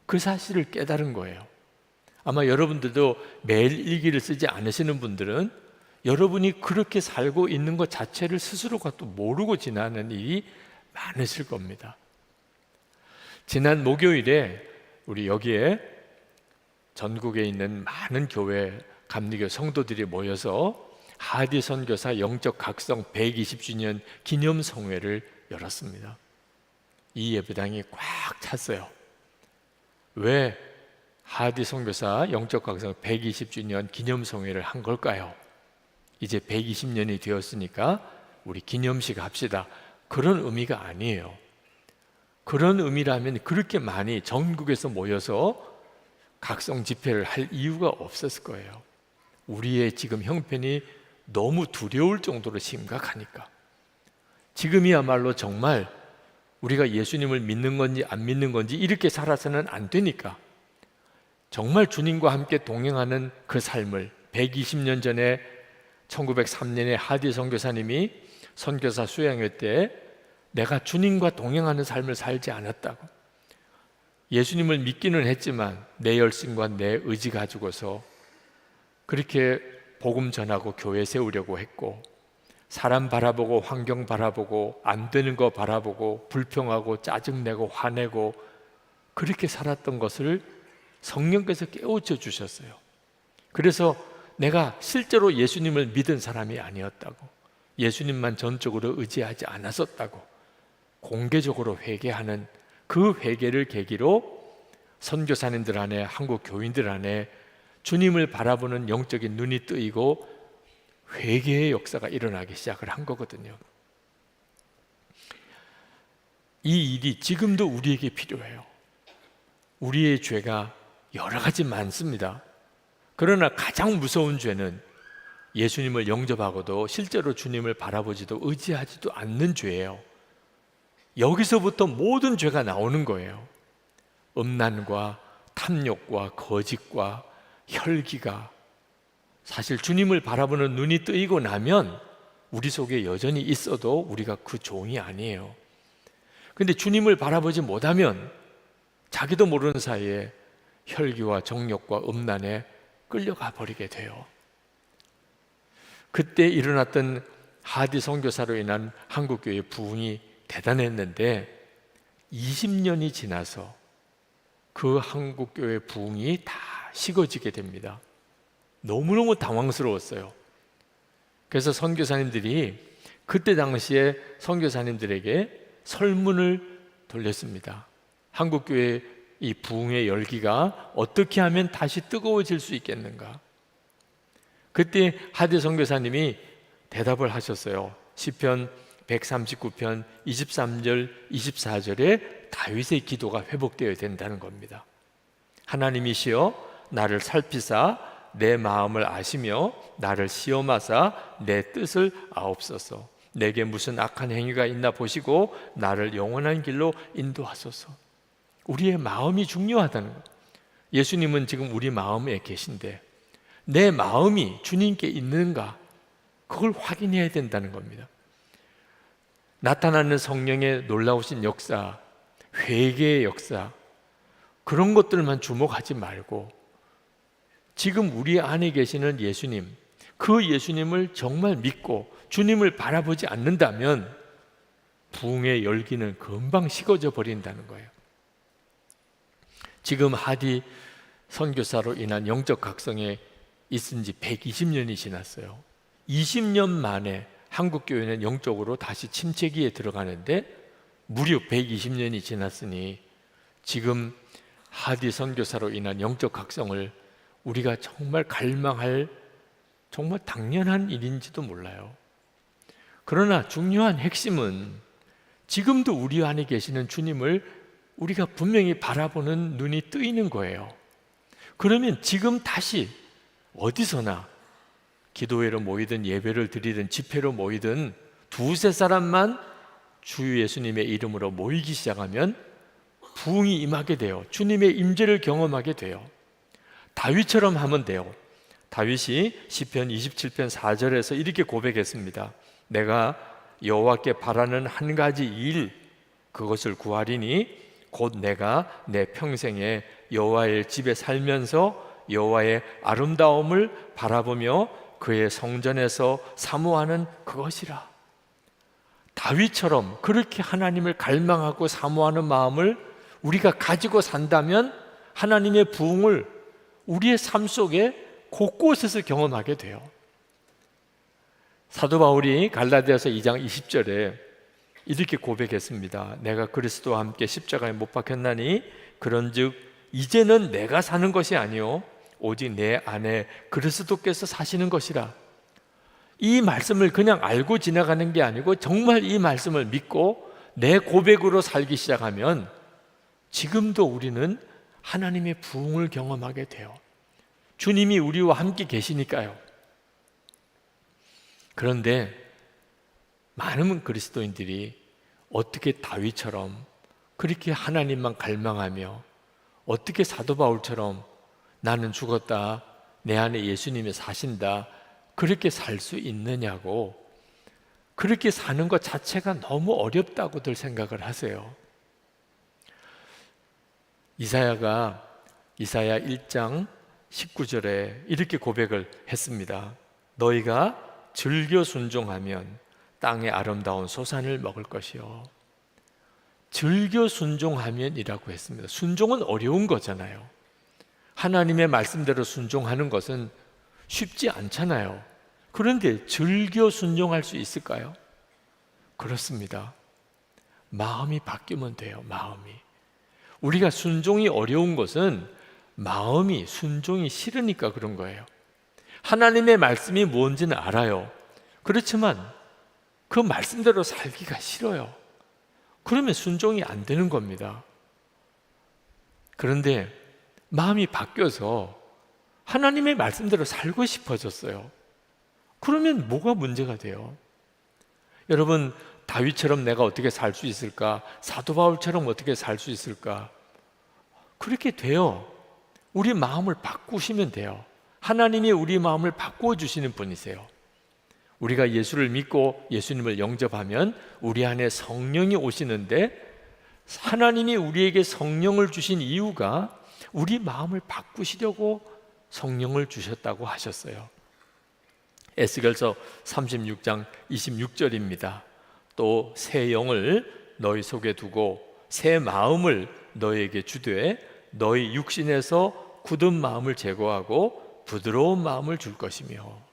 그 사실을 깨달은 거예요. 아마 여러분들도 매일 일기를 쓰지 않으시는 분들은 여러분이 그렇게 살고 있는 것 자체를 스스로가 또 모르고 지나는 일이 많으실 겁니다. 지난 목요일에 우리 여기에 전국에 있는 많은 교회 감리교 성도들이 모여서 하디 선교사 영적 각성 120주년 기념성회를 열었습니다. 이 예배당이 꽉 찼어요. 왜 하디 선교사 영적 각성 120주년 기념성회를 한 걸까요? 이제 120년이 되었으니까 우리 기념식 합시다, 그런 의미가 아니에요. 그런 의미라면 그렇게 많이 전국에서 모여서 각성 집회를 할 이유가 없었을 거예요. 우리의 지금 형편이 너무 두려울 정도로 심각하니까. 지금이야말로 정말 우리가 예수님을 믿는 건지 안 믿는 건지 이렇게 살아서는 안 되니까 정말 주님과 함께 동행하는 그 삶을 120년 전에 1903년에 하디 선교사님이 선교사 수양회 때 내가 주님과 동행하는 삶을 살지 않았다고, 예수님을 믿기는 했지만 내 열심과 내 의지 가지고서 그렇게 복음 전하고 교회 세우려고 했고, 사람 바라보고 환경 바라보고 안 되는 거 바라보고 불평하고 짜증내고 화내고 그렇게 살았던 것을 성령께서 깨우쳐 주셨어요. 그래서 내가 실제로 예수님을 믿은 사람이 아니었다고, 예수님만 전적으로 의지하지 않았었다고 공개적으로 회개하는 그 회개를 계기로 선교사님들 안에, 한국 교인들 안에 주님을 바라보는 영적인 눈이 뜨이고 회개의 역사가 일어나기 시작을 한 거거든요. 이 일이 지금도 우리에게 필요해요. 우리의 죄가 여러 가지 많습니다. 그러나 가장 무서운 죄는 예수님을 영접하고도 실제로 주님을 바라보지도 의지하지도 않는 죄예요. 여기서부터 모든 죄가 나오는 거예요. 음란과 탐욕과 거짓과 혈기가, 사실 주님을 바라보는 눈이 뜨이고 나면 우리 속에 여전히 있어도 우리가 그 종이 아니에요. 근데 주님을 바라보지 못하면 자기도 모르는 사이에 혈기와 정욕과 음란에 끌려가 버리게 돼요. 그때 일어났던 하디 선교사로 인한 한국교회의 부흥이 대단했는데 20년이 지나서 그 한국교회 부흥이 다 식어지게 됩니다. 너무너무 당황스러웠어요. 그래서 선교사님들이 그때 당시에 선교사님들에게 설문을 돌렸습니다. 한국교회 이 부흥의 열기가 어떻게 하면 다시 뜨거워질 수 있겠는가? 그때 하디 선교사님이 대답을 하셨어요. 시편 139편 23절 24절에 다윗의 기도가 회복되어야 된다는 겁니다. 하나님이시여 나를 살피사 내 마음을 아시며 나를 시험하사 내 뜻을 아옵소서. 내게 무슨 악한 행위가 있나 보시고 나를 영원한 길로 인도하소서. 우리의 마음이 중요하다는 거예요. 예수님은 지금 우리 마음에 계신데 내 마음이 주님께 있는가, 그걸 확인해야 된다는 겁니다. 나타나는 성령의 놀라우신 역사, 회개의 역사, 그런 것들만 주목하지 말고 지금 우리 안에 계시는 예수님, 그 예수님을 정말 믿고 주님을 바라보지 않는다면 부흥의 열기는 금방 식어져 버린다는 거예요. 지금 하디 선교사로 인한 영적 각성에 있은 지 120년이 지났어요. 20년 만에 한국교회는 영적으로 다시 침체기에 들어가는데 무려 120년이 지났으니 지금 하디 선교사로 인한 영적 각성을 우리가 정말 갈망할 정말 당연한 일인지도 몰라요. 그러나 중요한 핵심은 지금도 우리 안에 계시는 주님을 우리가 분명히 바라보는 눈이 뜨이는 거예요. 그러면 지금 다시 어디서나 기도회로 모이든 예배를 드리든 집회로 모이든 두세 사람만 주 예수님의 이름으로 모이기 시작하면 부흥이 임하게 돼요. 주님의 임재를 경험하게 돼요. 다윗처럼 하면 돼요. 다윗이 시편 27편 4절에서 이렇게 고백했습니다. 내가 여호와께 바라는 한 가지 일, 그것을 구하리니 곧 내가 내 평생에 여호와의 집에 살면서 여호와의 아름다움을 바라보며 그의 성전에서 사모하는 그것이라. 다윗처럼 그렇게 하나님을 갈망하고 사모하는 마음을 우리가 가지고 산다면 하나님의 부흥을 우리의 삶 속에 곳곳에서 경험하게 돼요. 사도 바울이 갈라디아서 2장 20절에 이렇게 고백했습니다. 내가 그리스도와 함께 십자가에 못 박혔나니 그런즉 이제는 내가 사는 것이 아니요 오직 내 안에 그리스도께서 사시는 것이라. 이 말씀을 그냥 알고 지나가는 게 아니고 정말 이 말씀을 믿고 내 고백으로 살기 시작하면 지금도 우리는 하나님의 부흥을 경험하게 돼요. 주님이 우리와 함께 계시니까요. 그런데 많은 그리스도인들이 어떻게 다윗처럼 그렇게 하나님만 갈망하며 어떻게 사도 바울처럼 나는 죽었다, 내 안에 예수님이 사신다, 그렇게 살 수 있느냐고, 그렇게 사는 것 자체가 너무 어렵다고들 생각을 하세요. 이사야 1장 19절에 이렇게 고백을 했습니다. 너희가 즐겨 순종하면 땅의 아름다운 소산을 먹을 것이요. 즐겨 순종하면이라고 했습니다. 순종은 어려운 거잖아요. 하나님의 말씀대로 순종하는 것은 쉽지 않잖아요. 그런데 즐겨 순종할 수 있을까요? 그렇습니다. 마음이 바뀌면 돼요. 마음이. 우리가 순종이 어려운 것은 마음이 순종이 싫으니까 그런 거예요. 하나님의 말씀이 뭔지는 알아요. 그렇지만 그 말씀대로 살기가 싫어요. 그러면 순종이 안 되는 겁니다. 그런데 마음이 바뀌어서 하나님의 말씀대로 살고 싶어졌어요. 그러면 뭐가 문제가 돼요? 여러분, 다윗처럼 내가 어떻게 살 수 있을까? 사도 바울처럼 어떻게 살 수 있을까? 그렇게 돼요. 우리 마음을 바꾸시면 돼요. 하나님이 우리 마음을 바꾸어 주시는 분이세요. 우리가 예수를 믿고 예수님을 영접하면 우리 안에 성령이 오시는데, 하나님이 우리에게 성령을 주신 이유가 우리 마음을 바꾸시려고 성령을 주셨다고 하셨어요. 에스겔서 36장 26절입니다. 또 새 영을 너희 속에 두고 새 마음을 너희에게 주되 너희 육신에서 굳은 마음을 제거하고 부드러운 마음을 줄 것이며.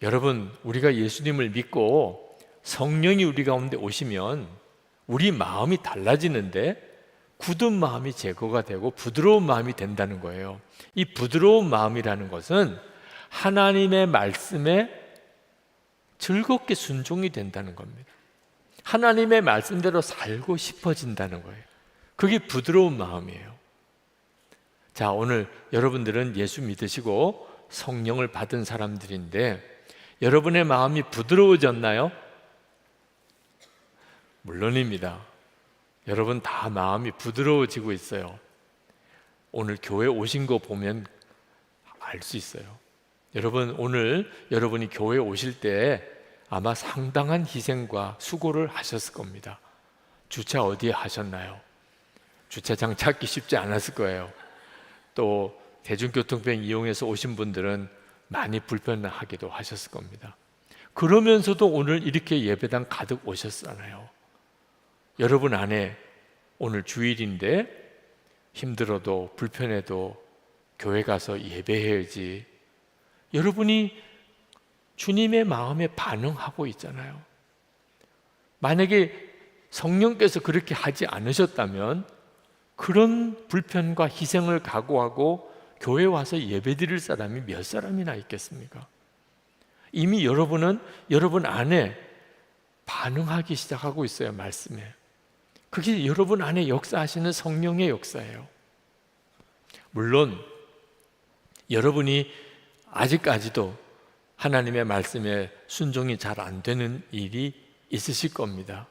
여러분, 우리가 예수님을 믿고 성령이 우리 가운데 오시면 우리 마음이 달라지는데 굳은 마음이 제거가 되고 부드러운 마음이 된다는 거예요. 이 부드러운 마음이라는 것은 하나님의 말씀에 즐겁게 순종이 된다는 겁니다. 하나님의 말씀대로 살고 싶어진다는 거예요. 그게 부드러운 마음이에요. 자, 오늘 여러분들은 예수 믿으시고 성령을 받은 사람들인데 여러분의 마음이 부드러워졌나요? 물론입니다. 여러분 다 마음이 부드러워지고 있어요. 오늘 교회 오신 거 보면 알 수 있어요. 여러분, 오늘 여러분이 교회 오실 때 아마 상당한 희생과 수고를 하셨을 겁니다. 주차 어디에 하셨나요? 주차장 찾기 쉽지 않았을 거예요. 또 대중교통편 이용해서 오신 분들은 많이 불편하기도 하셨을 겁니다. 그러면서도 오늘 이렇게 예배당 가득 오셨잖아요. 여러분 안에 오늘 주일인데 힘들어도 불편해도 교회 가서 예배해야지. 여러분이 주님의 마음에 반응하고 있잖아요. 만약에 성령께서 그렇게 하지 않으셨다면 그런 불편과 희생을 각오하고 교회 와서 예배드릴 사람이 몇 사람이나 있겠습니까? 이미 여러분은 여러분 안에 반응하기 시작하고 있어요, 말씀에. 그게 여러분 안에 역사하시는 성령의 역사예요. 물론 여러분이 아직까지도 하나님의 말씀에 순종이 잘 안 되는 일이 있으실 겁니다.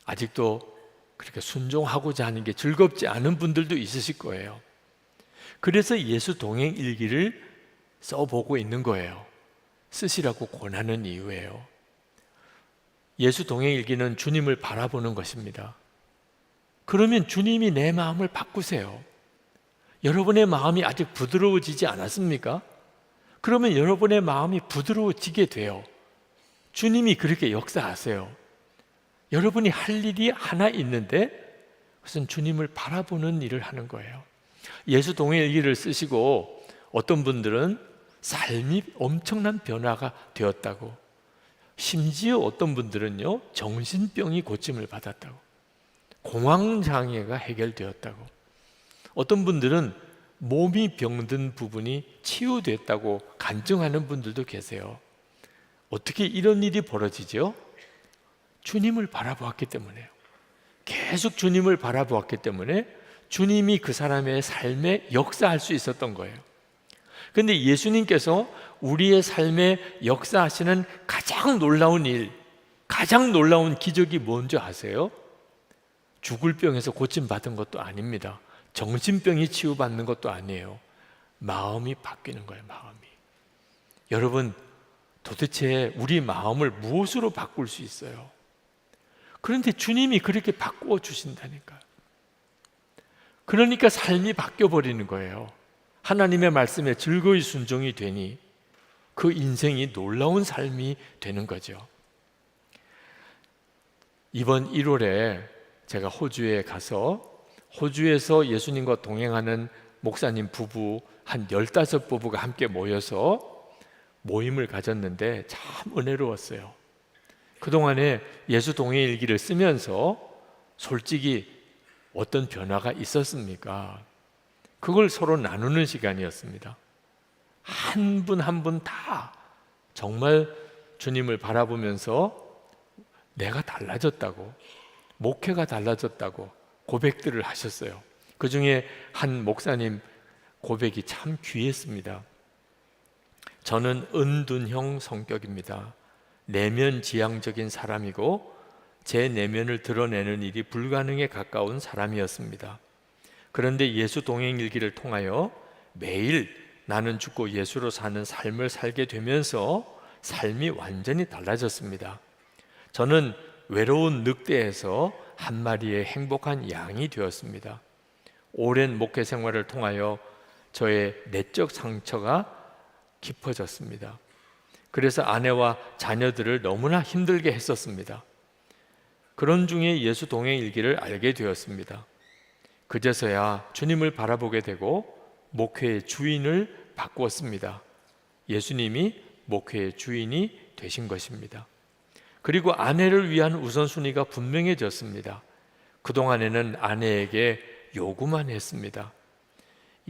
아직도 그렇게 순종하고자 하는 게 즐겁지 않은 분들도 있으실 거예요. 그래서 예수 동행 일기를 써보고 있는 거예요. 쓰시라고 권하는 이유예요. 예수 동행 일기는 주님을 바라보는 것입니다. 그러면 주님이 내 마음을 바꾸세요. 여러분의 마음이 아직 부드러워지지 않았습니까? 그러면 여러분의 마음이 부드러워지게 돼요. 주님이 그렇게 역사하세요. 여러분이 할 일이 하나 있는데 그것은 주님을 바라보는 일을 하는 거예요. 예수 동행 일기를 쓰시고 어떤 분들은 삶이 엄청난 변화가 되었다고, 심지어 어떤 분들은요 정신병이 고침을 받았다고, 공황장애가 해결되었다고, 어떤 분들은 몸이 병든 부분이 치유됐다고 간증하는 분들도 계세요. 어떻게 이런 일이 벌어지죠? 주님을 바라보았기 때문에요. 계속 주님을 바라보았기 때문에 주님이 그 사람의 삶에 역사할 수 있었던 거예요. 그런데 예수님께서 우리의 삶에 역사하시는 가장 놀라운 일, 가장 놀라운 기적이 뭔지 아세요? 죽을 병에서 고침받은 것도 아닙니다. 정신병이 치유받는 것도 아니에요. 마음이 바뀌는 거예요, 마음이. 여러분, 도대체 우리 마음을 무엇으로 바꿀 수 있어요? 그런데 주님이 그렇게 바꾸어 주신다니까요. 그러니까 삶이 바뀌어 버리는 거예요. 하나님의 말씀에 즐거이 순종이 되니 그 인생이 놀라운 삶이 되는 거죠. 이번 1월에 제가 호주에 가서 호주에서 예수님과 동행하는 목사님 부부 한 15부부가 함께 모여서 모임을 가졌는데 참 은혜로웠어요. 그동안에 예수 동행 일기를 쓰면서 솔직히 어떤 변화가 있었습니까? 그걸 서로 나누는 시간이었습니다. 한 분 한 분 다 정말 주님을 바라보면서 내가 달라졌다고, 목회가 달라졌다고 고백들을 하셨어요. 그 중에 한 목사님 고백이 참 귀했습니다. 저는 은둔형 성격입니다. 내면지향적인 사람이고 제 내면을 드러내는 일이 불가능에 가까운 사람이었습니다. 그런데 예수 동행일기를 통하여 매일 나는 죽고 예수로 사는 삶을 살게 되면서 삶이 완전히 달라졌습니다. 저는 외로운 늑대에서 한 마리의 행복한 양이 되었습니다. 오랜 목회 생활을 통하여 저의 내적 상처가 깊어졌습니다. 그래서 아내와 자녀들을 너무나 힘들게 했었습니다. 그런 중에 예수 동행 일기를 알게 되었습니다. 그제서야 주님을 바라보게 되고 목회의 주인을 바꾸었습니다. 예수님이 목회의 주인이 되신 것입니다. 그리고 아내를 위한 우선순위가 분명해졌습니다. 그동안에는 아내에게 요구만 했습니다.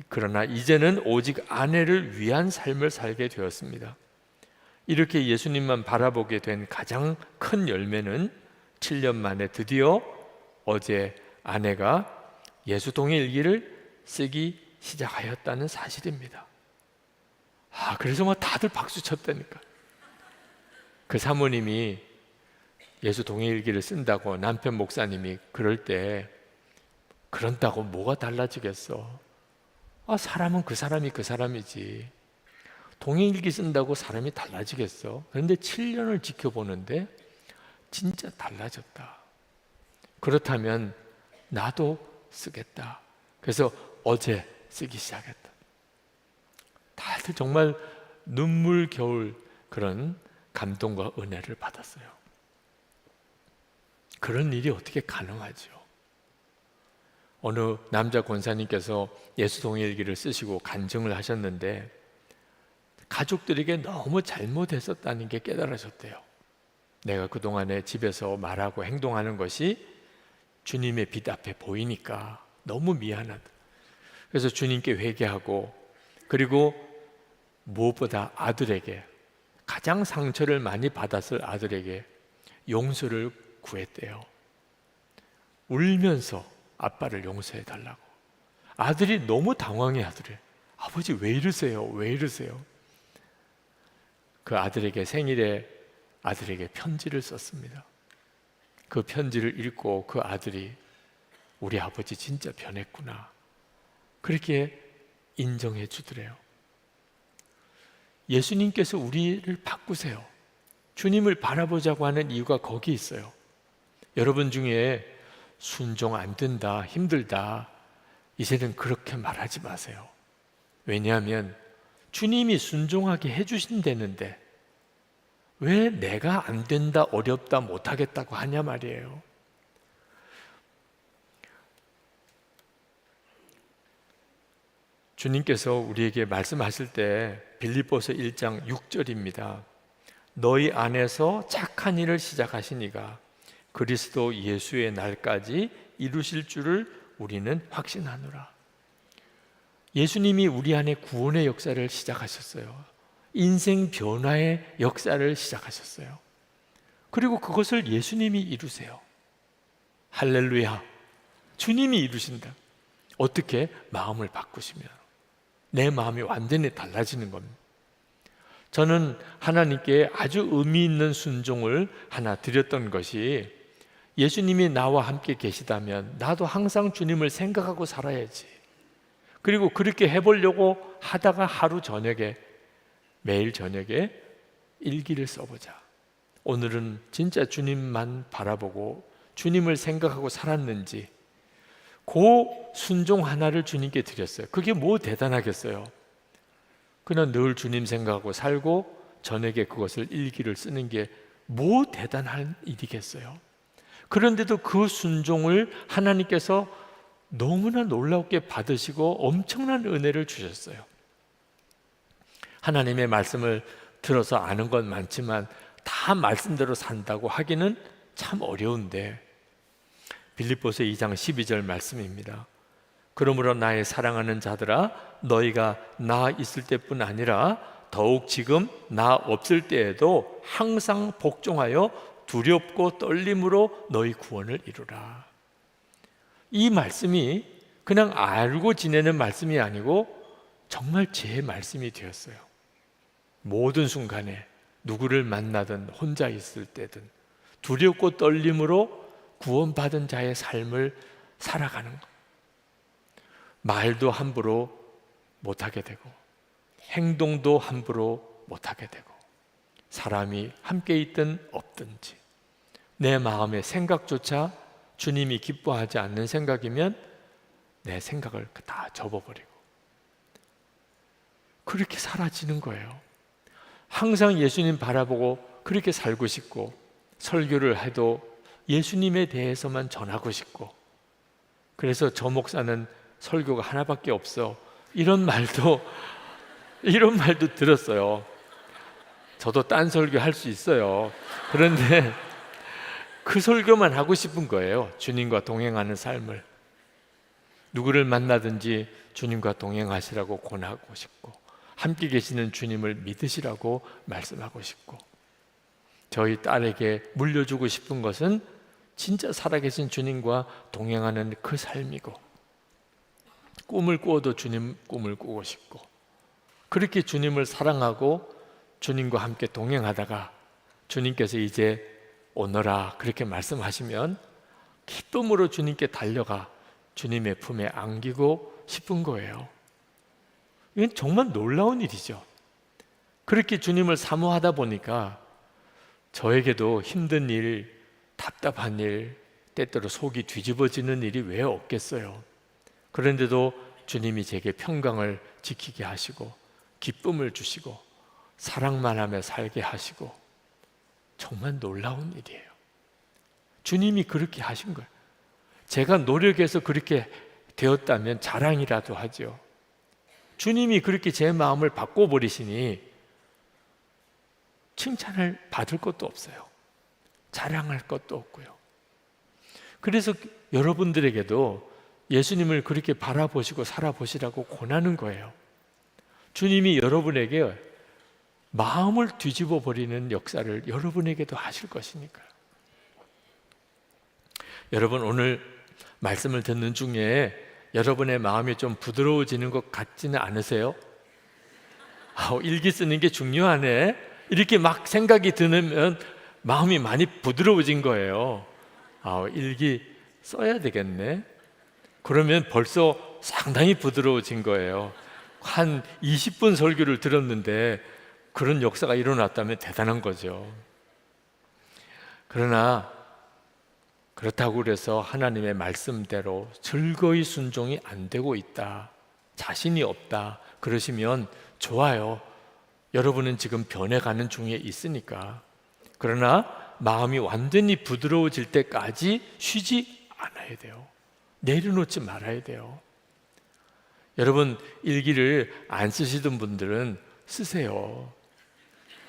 그러나 이제는 오직 아내를 위한 삶을 살게 되었습니다. 이렇게 예수님만 바라보게 된 가장 큰 열매는 7년 만에 드디어 어제 아내가 예수 동행 일기를 쓰기 시작하였다는 사실입니다. 그래서 뭐 다들 박수 쳤다니까. 그 사모님이 예수 동행 일기를 쓴다고 남편 목사님이 그럴 때 그런다고 뭐가 달라지겠어? 사람은 그 사람이 그 사람이지. 동행 일기 쓴다고 사람이 달라지겠어? 그런데 7년을 지켜보는데 진짜 달라졌다. 그렇다면 나도 쓰겠다. 그래서 어제 쓰기 시작했다. 다들 정말 눈물겨울 그런 감동과 은혜를 받았어요. 그런 일이 어떻게 가능하죠? 어느 남자 권사님께서 예수 동행 일기를 쓰시고 간증을 하셨는데 가족들에게 너무 잘못했었다는 게 깨달아졌대요. 내가 그동안에 집에서 말하고 행동하는 것이 주님의 빛 앞에 보이니까 너무 미안하다. 그래서 주님께 회개하고, 그리고 무엇보다 아들에게, 가장 상처를 많이 받았을 아들에게 용서를 구했대요. 울면서 아빠를 용서해 달라고. 아들이 너무 당황해 하더래. 아버지 왜 이러세요? 왜 이러세요? 그 아들에게 생일에 아들에게 편지를 썼습니다. 그 편지를 읽고 그 아들이 우리 아버지 진짜 변했구나, 그렇게 인정해 주더래요. 예수님께서 우리를 바꾸세요. 주님을 바라보자고 하는 이유가 거기 있어요. 여러분 중에 순종 안 된다, 힘들다, 이제는 그렇게 말하지 마세요. 왜냐하면 주님이 순종하게 해주신다는데 왜 내가 안 된다, 어렵다, 못하겠다고 하냐 말이에요. 주님께서 우리에게 말씀하실 때 빌립보서 1장 6절입니다. 너희 안에서 착한 일을 시작하시니가 그리스도 예수의 날까지 이루실 줄을 우리는 확신하노라. 예수님이 우리 안에 구원의 역사를 시작하셨어요. 인생 변화의 역사를 시작하셨어요. 그리고 그것을 예수님이 이루세요. 할렐루야. 주님이 이루신다. 어떻게? 마음을 바꾸시면 내 마음이 완전히 달라지는 겁니다. 저는 하나님께 아주 의미 있는 순종을 하나 드렸던 것이, 예수님이 나와 함께 계시다면 나도 항상 주님을 생각하고 살아야지. 그리고 그렇게 해보려고 하다가 하루 저녁에, 매일 저녁에 일기를 써보자. 오늘은 진짜 주님만 바라보고 주님을 생각하고 살았는지, 그 순종 하나를 주님께 드렸어요. 그게 뭐 대단하겠어요? 그냥 늘 주님 생각하고 살고 저녁에 그것을 일기를 쓰는 게 뭐 대단한 일이겠어요? 그런데도 그 순종을 하나님께서 너무나 놀랍게 받으시고 엄청난 은혜를 주셨어요. 하나님의 말씀을 들어서 아는 건 많지만 다 말씀대로 산다고 하기는 참 어려운데, 빌립보서 2장 12절 말씀입니다. 그러므로 나의 사랑하는 자들아, 너희가 나 있을 때뿐 아니라 더욱 지금 나 없을 때에도 항상 복종하여 두렵고 떨림으로 너희 구원을 이루라. 이 말씀이 그냥 알고 지내는 말씀이 아니고 정말 제 말씀이 되었어요. 모든 순간에 누구를 만나든 혼자 있을 때든 두렵고 떨림으로 구원받은 자의 삶을 살아가는 것. 말도 함부로 못하게 되고 행동도 함부로 못하게 되고 사람이 함께 있든 없든지 내 마음의 생각조차 주님이 기뻐하지 않는 생각이면 내 생각을 다 접어버리고 그렇게 사라지는 거예요. 항상 예수님 바라보고 그렇게 살고 싶고 설교를 해도 예수님에 대해서만 전하고 싶고 그래서 저 목사는 설교가 하나밖에 없어 이런 말도 들었어요. 저도 딴 설교 할 수 있어요. 그런데 그 설교만 하고 싶은 거예요. 주님과 동행하는 삶을. 누구를 만나든지 주님과 동행하시라고 권하고 싶고 함께 계시는 주님을 믿으시라고 말씀하고 싶고 저희 딸에게 물려주고 싶은 것은 진짜 살아계신 주님과 동행하는 그 삶이고 꿈을 꾸어도 주님 꿈을 꾸고 싶고 그렇게 주님을 사랑하고 주님과 함께 동행하다가 주님께서 이제 오너라 그렇게 말씀하시면 기쁨으로 주님께 달려가 주님의 품에 안기고 싶은 거예요. 이건 정말 놀라운 일이죠. 그렇게 주님을 사모하다 보니까 저에게도 힘든 일, 답답한 일, 때때로 속이 뒤집어지는 일이 왜 없겠어요. 그런데도 주님이 제게 평강을 지키게 하시고 기쁨을 주시고 사랑만 하며 살게 하시고 정말 놀라운 일이에요. 주님이 그렇게 하신 거예요. 제가 노력해서 그렇게 되었다면 자랑이라도 하죠. 주님이 그렇게 제 마음을 바꿔버리시니 칭찬을 받을 것도 없어요. 자랑할 것도 없고요. 그래서 여러분들에게도 예수님을 그렇게 바라보시고 살아보시라고 권하는 거예요. 주님이 여러분에게 마음을 뒤집어 버리는 역사를 여러분에게도 하실 것이니까요. 여러분 오늘 말씀을 듣는 중에 여러분의 마음이 좀 부드러워지는 것 같지는 않으세요? 일기 쓰는 게 중요하네. 이렇게 막 생각이 드는 마음이 많이 부드러워진 거예요. 일기 써야 되겠네. 그러면 벌써 상당히 부드러워진 거예요. 한 20분 설교를 들었는데 그런 역사가 일어났다면 대단한 거죠. 그러나 그렇다고 그래서 하나님의 말씀대로 즐거이 순종이 안 되고 있다, 자신이 없다 그러시면 좋아요. 여러분은 지금 변해가는 중에 있으니까. 그러나 마음이 완전히 부드러워질 때까지 쉬지 않아야 돼요. 내려놓지 말아야 돼요. 여러분 일기를 안 쓰시던 분들은 쓰세요.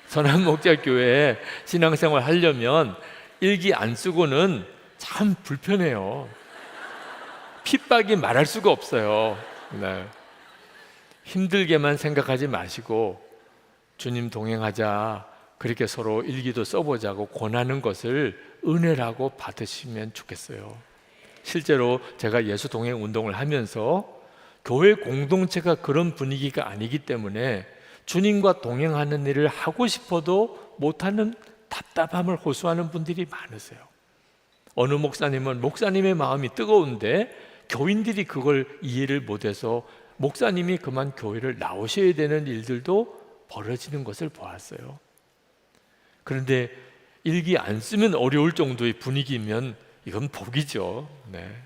선한목자교회에 신앙생활 하려면 일기 안 쓰고는 참 불편해요. 핍박이 말할 수가 없어요. 네. 힘들게만 생각하지 마시고 주님 동행하자 그렇게 서로 일기도 써보자고 권하는 것을 은혜라고 받으시면 좋겠어요. 실제로 제가 예수 동행 운동을 하면서 교회 공동체가 그런 분위기가 아니기 때문에 주님과 동행하는 일을 하고 싶어도 못하는 답답함을 호소하는 분들이 많으세요. 어느 목사님은 목사님의 마음이 뜨거운데 교인들이 그걸 이해를 못해서 목사님이 그만 교회를 나오셔야 되는 일들도 벌어지는 것을 보았어요. 그런데 일기 안 쓰면 어려울 정도의 분위기면 이건 복이죠. 네.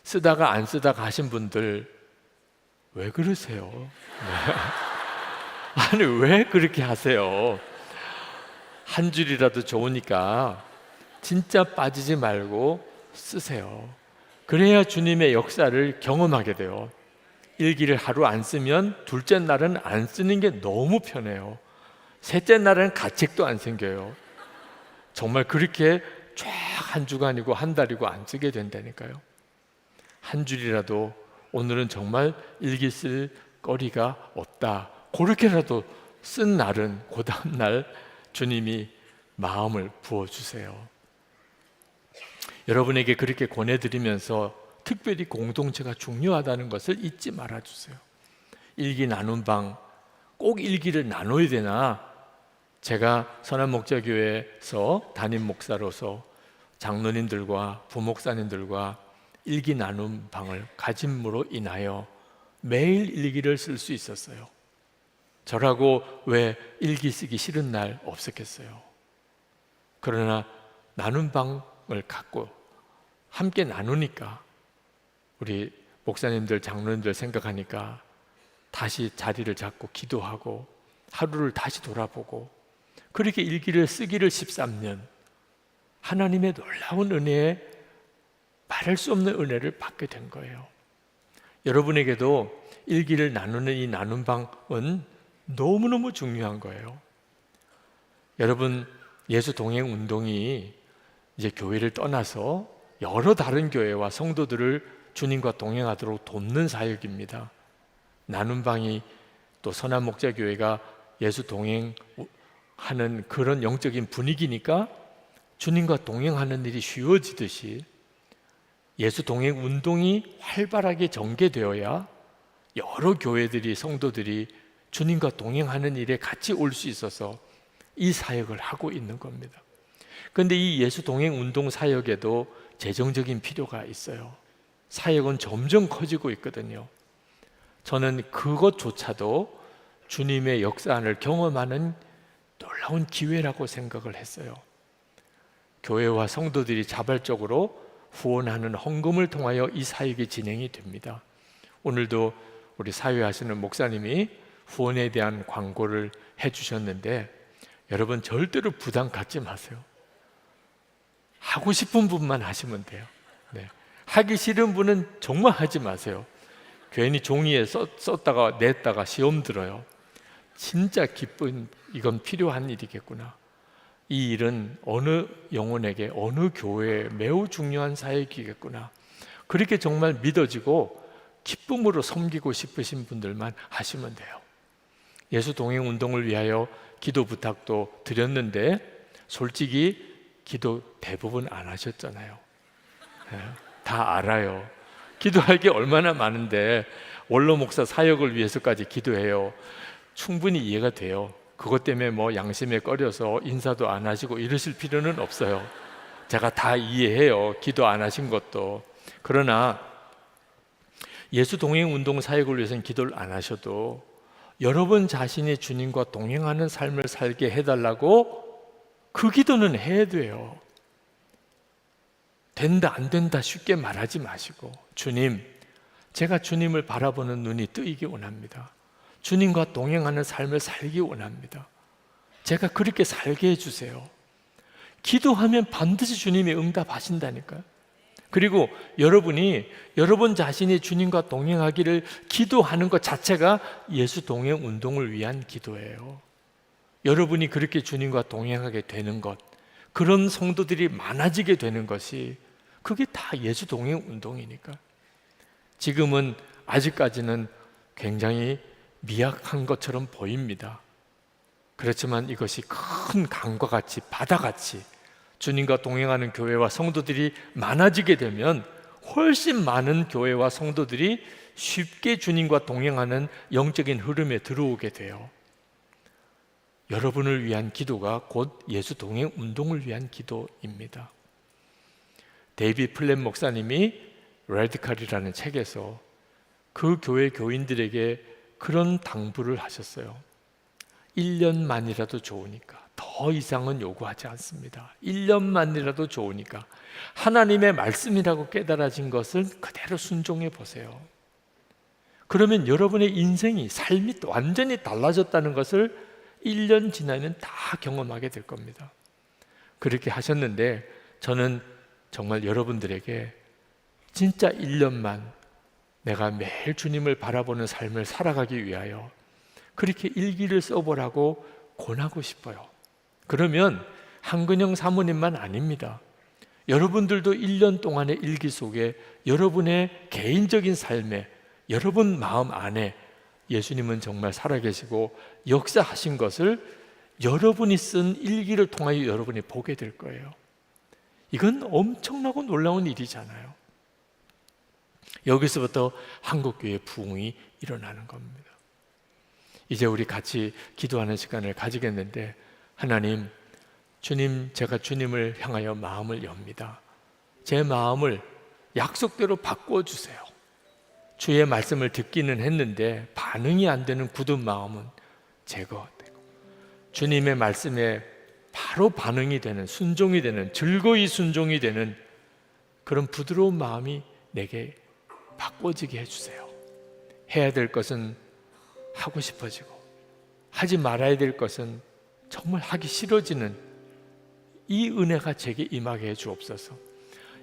쓰다가 안 쓰다가 하신 분들 왜 그러세요? 네. 아니 왜 그렇게 하세요? 한 줄이라도 좋으니까 진짜 빠지지 말고 쓰세요. 그래야 주님의 역사를 경험하게 돼요. 일기를 하루 안 쓰면 둘째 날은 안 쓰는 게 너무 편해요. 셋째 날은 가책도 안 생겨요. 정말 그렇게 쫙 한 주간이고 한 달이고 안 쓰게 된다니까요. 한 줄이라도 오늘은 정말 일기 쓸 거리가 없다, 그렇게라도 쓴 날은 그 다음 날 주님이 마음을 부어주세요. 여러분에게 그렇게 권해드리면서 특별히 공동체가 중요하다는 것을 잊지 말아주세요. 일기 나눈 방, 꼭 일기를 나눠야 되나? 제가 선한목자교회에서 담임 목사로서 장로님들과 부목사님들과 일기 나눔 방을 가짐으로 인하여 매일 일기를 쓸 수 있었어요. 저라고 왜 일기 쓰기 싫은 날 없었겠어요. 그러나 나눔 방을 갖고 함께 나누니까 우리 목사님들, 장로님들 생각하니까 다시 자리를 잡고 기도하고 하루를 다시 돌아보고 그렇게 일기를 쓰기를 13년 하나님의 놀라운 은혜에 말할 수 없는 은혜를 받게 된 거예요. 여러분에게도 일기를 나누는 이 나눔 방은 너무너무 중요한 거예요. 여러분, 예수 동행 운동이 이제 교회를 떠나서 여러 다른 교회와 성도들을 주님과 동행하도록 돕는 사역입니다. 나눔 방이 또 선한 목자 교회가 예수 동행하는 그런 영적인 분위기니까 주님과 동행하는 일이 쉬워지듯이 예수 동행 운동이 활발하게 전개되어야 여러 교회들이, 성도들이 주님과 동행하는 일에 같이 올 수 있어서 이 사역을 하고 있는 겁니다. 그런데 이 예수 동행 운동 사역에도 재정적인 필요가 있어요. 사역은 점점 커지고 있거든요. 저는 그것조차도 주님의 역사를 경험하는 놀라운 기회라고 생각을 했어요. 교회와 성도들이 자발적으로 후원하는 헌금을 통하여 이 사역이 진행이 됩니다. 오늘도 우리 사회하시는 목사님이 후원에 대한 광고를 해주셨는데 여러분 절대로 부담 갖지 마세요. 하고 싶은 분만 하시면 돼요. 네. 하기 싫은 분은 정말 하지 마세요. 괜히 종이에 썼다가 냈다가 시험 들어요. 진짜 기쁜, 이건 필요한 일이겠구나. 이 일은 어느 영혼에게, 어느 교회에 매우 중요한 사역이겠구나. 그렇게 정말 믿어지고 기쁨으로 섬기고 싶으신 분들만 하시면 돼요. 예수 동행 운동을 위하여 기도 부탁도 드렸는데 솔직히 기도 대부분 안 하셨잖아요. 네, 다 알아요. 기도할 게 얼마나 많은데 원로 목사 사역을 위해서까지 기도해요. 충분히 이해가 돼요. 그것 때문에 뭐 양심에 꺼려서 인사도 안 하시고 이러실 필요는 없어요. 제가 다 이해해요. 기도 안 하신 것도. 그러나 예수 동행 운동 사역을 위해서는 기도를 안 하셔도 여러분 자신이 주님과 동행하는 삶을 살게 해달라고 그 기도는 해야 돼요. 된다 안 된다 쉽게 말하지 마시고 주님, 제가 주님을 바라보는 눈이 뜨이기 원합니다. 주님과 동행하는 삶을 살기 원합니다. 제가 그렇게 살게 해주세요. 기도하면 반드시 주님이 응답하신다니까요. 그리고 여러분이 여러분 자신이 주님과 동행하기를 기도하는 것 자체가 예수 동행 운동을 위한 기도예요. 여러분이 그렇게 주님과 동행하게 되는 것, 그런 성도들이 많아지게 되는 것이 그게 다 예수 동행 운동이니까. 지금은 아직까지는 굉장히 미약한 것처럼 보입니다. 그렇지만 이것이 큰 강과 같이, 바다같이 주님과 동행하는 교회와 성도들이 많아지게 되면 훨씬 많은 교회와 성도들이 쉽게 주님과 동행하는 영적인 흐름에 들어오게 돼요. 여러분을 위한 기도가 곧 예수 동행 운동을 위한 기도입니다. 데이비드 플랫 목사님이 레디칼이라는 책에서 그 교회 교인들에게 그런 당부를 하셨어요. 1년만이라도 좋으니까, 더 이상은 요구하지 않습니다. 1년만이라도 좋으니까 하나님의 말씀이라고 깨달아진 것을 그대로 순종해 보세요. 그러면 여러분의 인생이, 삶이 완전히 달라졌다는 것을 1년 지나면 다 경험하게 될 겁니다. 그렇게 하셨는데 저는 정말 여러분들에게 진짜 1년만 내가 매일 주님을 바라보는 삶을 살아가기 위하여 그렇게 일기를 써보라고 권하고 싶어요. 그러면 한근영 사모님만 아닙니다. 여러분들도 1년 동안의 일기 속에 여러분의 개인적인 삶에, 여러분 마음 안에 예수님은 정말 살아계시고 역사하신 것을 여러분이 쓴 일기를 통하여 여러분이 보게 될 거예요. 이건 엄청나고 놀라운 일이잖아요. 여기서부터 한국교회 부흥이 일어나는 겁니다. 이제 우리 같이 기도하는 시간을 가지겠는데, 하나님, 주님, 제가 주님을 향하여 마음을 엽니다. 제 마음을 약속대로 바꿔주세요. 주의 말씀을 듣기는 했는데 반응이 안 되는 굳은 마음은 제거되고, 주님의 말씀에 바로 반응이 되는, 순종이 되는, 즐거이 순종이 되는 그런 부드러운 마음이 내게 바꿔지게 해주세요. 해야 될 것은 하고 싶어지고, 하지 말아야 될 것은 정말 하기 싫어지는 이 은혜가 제게 임하게 해 주옵소서.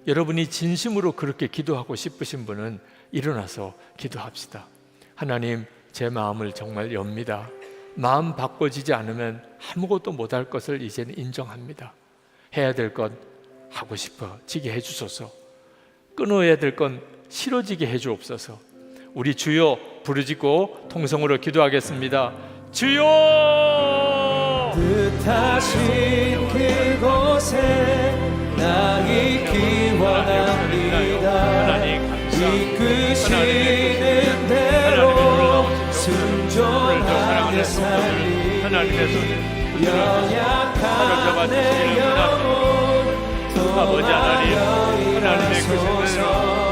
여러분이 진심으로 그렇게 기도하고 싶으신 분은 일어나서 기도합시다. 하나님, 제 마음을 정말 엽니다. 마음 바꿔지지 않으면 아무것도 못할 것을 이제는 인정합니다. 해야 될 것 하고 싶어지게 해주소서. 끊어야 될 건 싫어지게 해주옵소서. 우리 주여 부르짖고 통성으로 기도하겠습니다. 주여! 뜻하신 그곳에 나 있기 원합니다. 이끄시는 대로 순종하며 살리 연약한 내 영혼 아버지 하나님, 하나님의 그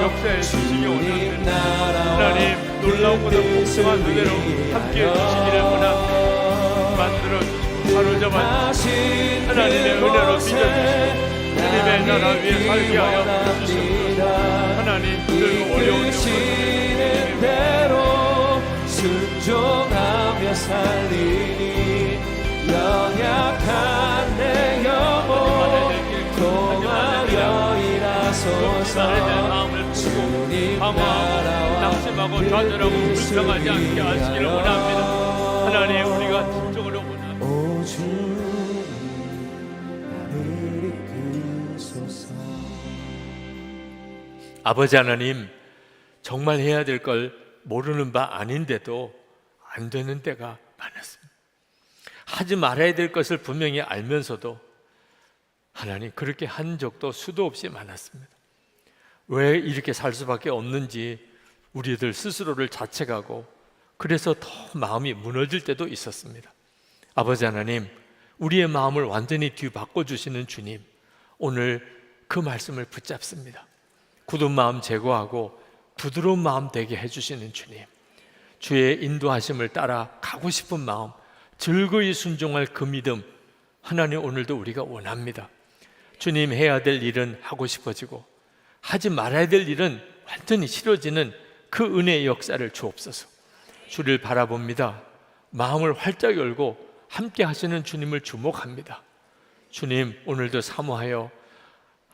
역사에 주시기 원합니다. 하나님, 놀라우고도 복숭한 은혜로 함께해 주시기를 원합니다. 만들어 주시고 사로잡아 주시고 하나님의 은혜로 믿어주시고 주님의 나라 위에 살게 하여 주시옵소서. 하나님, 힘들고 어려운 이끄시는 대로 순종하며 살리니 연약한 내 영혼 통하여 일하소서. 주님 나라와 낙심하고 좌절하고 불평하지 않게 하시기를 원합니다. 하나님, 우리가 진정으로 원합니다. 오 주님 나를 이끄소서. 아버지 하나님, 정말 해야 될 걸 모르는 바 아닌데도 안 되는 때가 많았습니다. 하지 말아야 될 것을 분명히 알면서도 하나님, 그렇게 한 적도 수도 없이 많았습니다. 왜 이렇게 살 수밖에 없는지 우리들 스스로를 자책하고, 그래서 더 마음이 무너질 때도 있었습니다. 아버지 하나님, 우리의 마음을 완전히 뒤바꿔주시는 주님, 오늘 그 말씀을 붙잡습니다. 굳은 마음 제거하고 부드러운 마음 되게 해주시는 주님, 주의 인도하심을 따라 가고 싶은 마음, 즐거이 순종할 그 믿음, 하나님, 오늘도 우리가 원합니다. 주님, 해야 될 일은 하고 싶어지고 하지 말아야 될 일은 완전히 싫어지는 그 은혜의 역사를 주옵소서. 주를 바라봅니다. 마음을 활짝 열고 함께 하시는 주님을 주목합니다. 주님, 오늘도 사모하여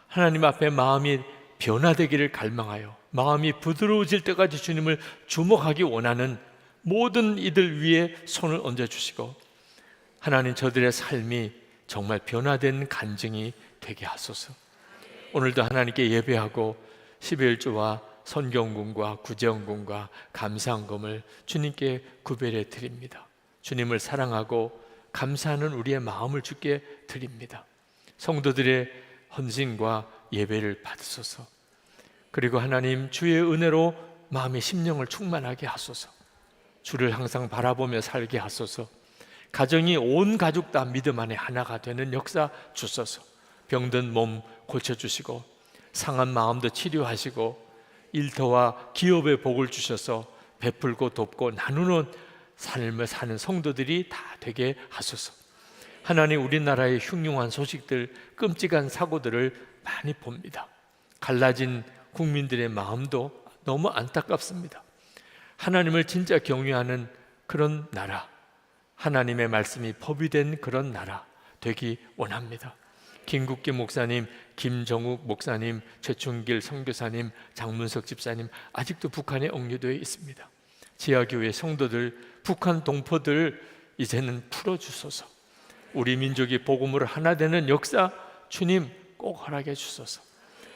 하나님 앞에 마음이 변화되기를 갈망하여 마음이 부드러워질 때까지 주님을 주목하기 원하는 모든 이들 위에 손을 얹어주시고, 하나님, 저들의 삶이 정말 변화된 간증이 되게 하소서. 오늘도 하나님께 예배하고 12일주와 선경금과 구제원금과 감사헌금을 주님께 구별해 드립니다. 주님을 사랑하고 감사하는 우리의 마음을 주께 드립니다. 성도들의 헌신과 예배를 받으소서. 그리고 하나님, 주의 은혜로 마음의 심령을 충만하게 하소서. 주를 항상 바라보며 살게 하소서. 가정이 온 가족 다 믿음 안에 하나가 되는 역사 주소서. 병든 몸 고쳐주시고 상한 마음도 치료하시고 일터와 기업의 복을 주셔서 베풀고 돕고 나누는 삶을 사는 성도들이 다 되게 하소서. 하나님, 우리나라의 흉흉한 소식들, 끔찍한 사고들을 많이 봅니다. 갈라진 국민들의 마음도 너무 안타깝습니다. 하나님을 진짜 경외하는 그런 나라, 하나님의 말씀이 법이 된 그런 나라 되기 원합니다. 김국기 목사님, 김정욱 목사님, 최충길 선교사님, 장문석 집사님 아직도 북한에 억류되어 있습니다. 지하교회 성도들, 북한 동포들 이제는 풀어주소서. 우리 민족이 복음으로 하나 되는 역사 주님 꼭 허락해 주소서.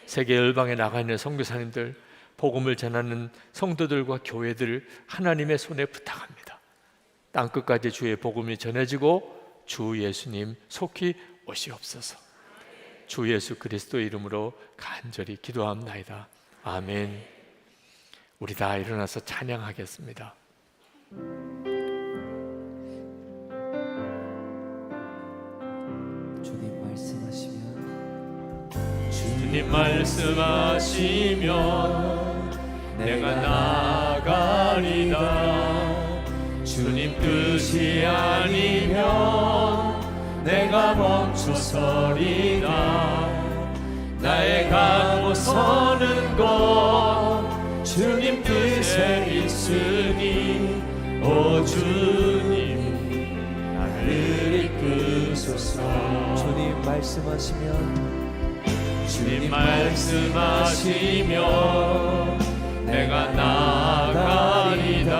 세계 열방에 나가 있는 선교사님들, 복음을 전하는 성도들과 교회들을 하나님의 손에 부탁합니다. 땅끝까지 주의 복음이 전해지고 주 예수님 속히 오시옵소서. 주 예수 그리스도 이름으로 간절히 기도합나이다. 아멘. 우리 다 일어나서 찬양하겠습니다. 주님 말씀하시면 내가 나가리다. 주님 뜻이 아니면 내가 멈춰서리다. 나의 가고 서는 곳 주님 뜻에 있으니 오 주님 나를 이끄소서. 주님 말씀하시면 주님 말씀하시면 내가 나가리다.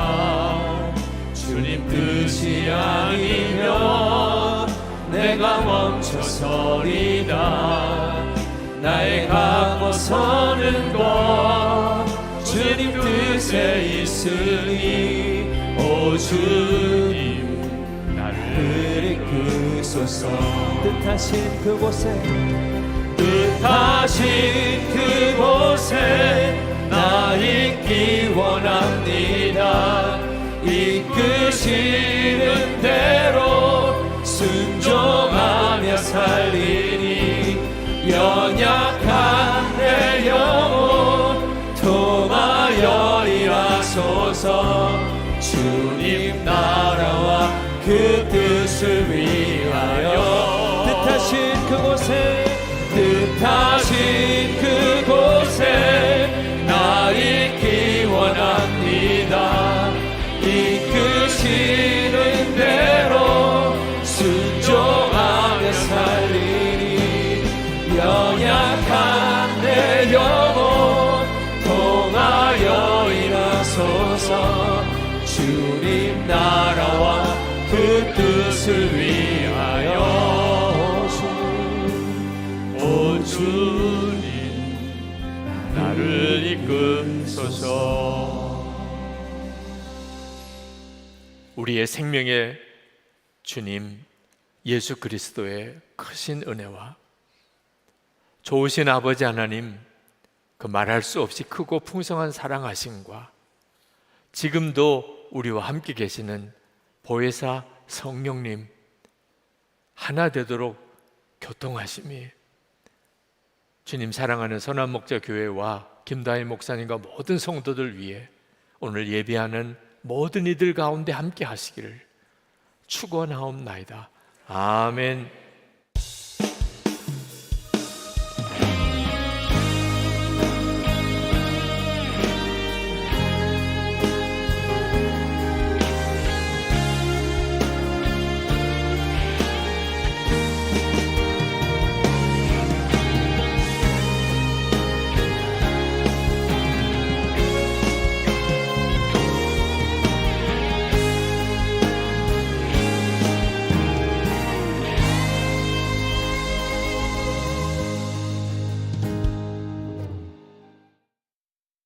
주님 뜻이 아니면 내가 멈춰서리다. 나의 가고 서는 곳 주님 뜻에 있으니 오 주님 나를 이끄소서. 뜻하신 그곳에 뜻하신 그곳에 나 있기 원합니다. 이끄시는 대로 순종하며 살리니 연약한 내 영혼 통하여 일하소서. 주님 나라와 그 뜻을 위하여 뜻하신 그곳에 뜻하신 그곳에 나 있기 원합니다. 이끄시는 대로 순종하며 살리니 연약한 내 영혼 통하여 일하소서. 주님 나라와 그 뜻을 위하여 오 주님 나를 이끄소서. 우리의 생명의 주님 예수 그리스도의 크신 은혜와 좋으신 아버지 하나님 그 말할 수 없이 크고 풍성한 사랑하심과 지금도 우리와 함께 계시는 보혜사 성령님 하나 되도록 교통하심이 주님 사랑하는 선한목자교회와 김다희 목사님과 모든 성도들 위해 오늘 예배하는 모든 이들 가운데 함께 하시기를 축원하옵나이다. 아멘.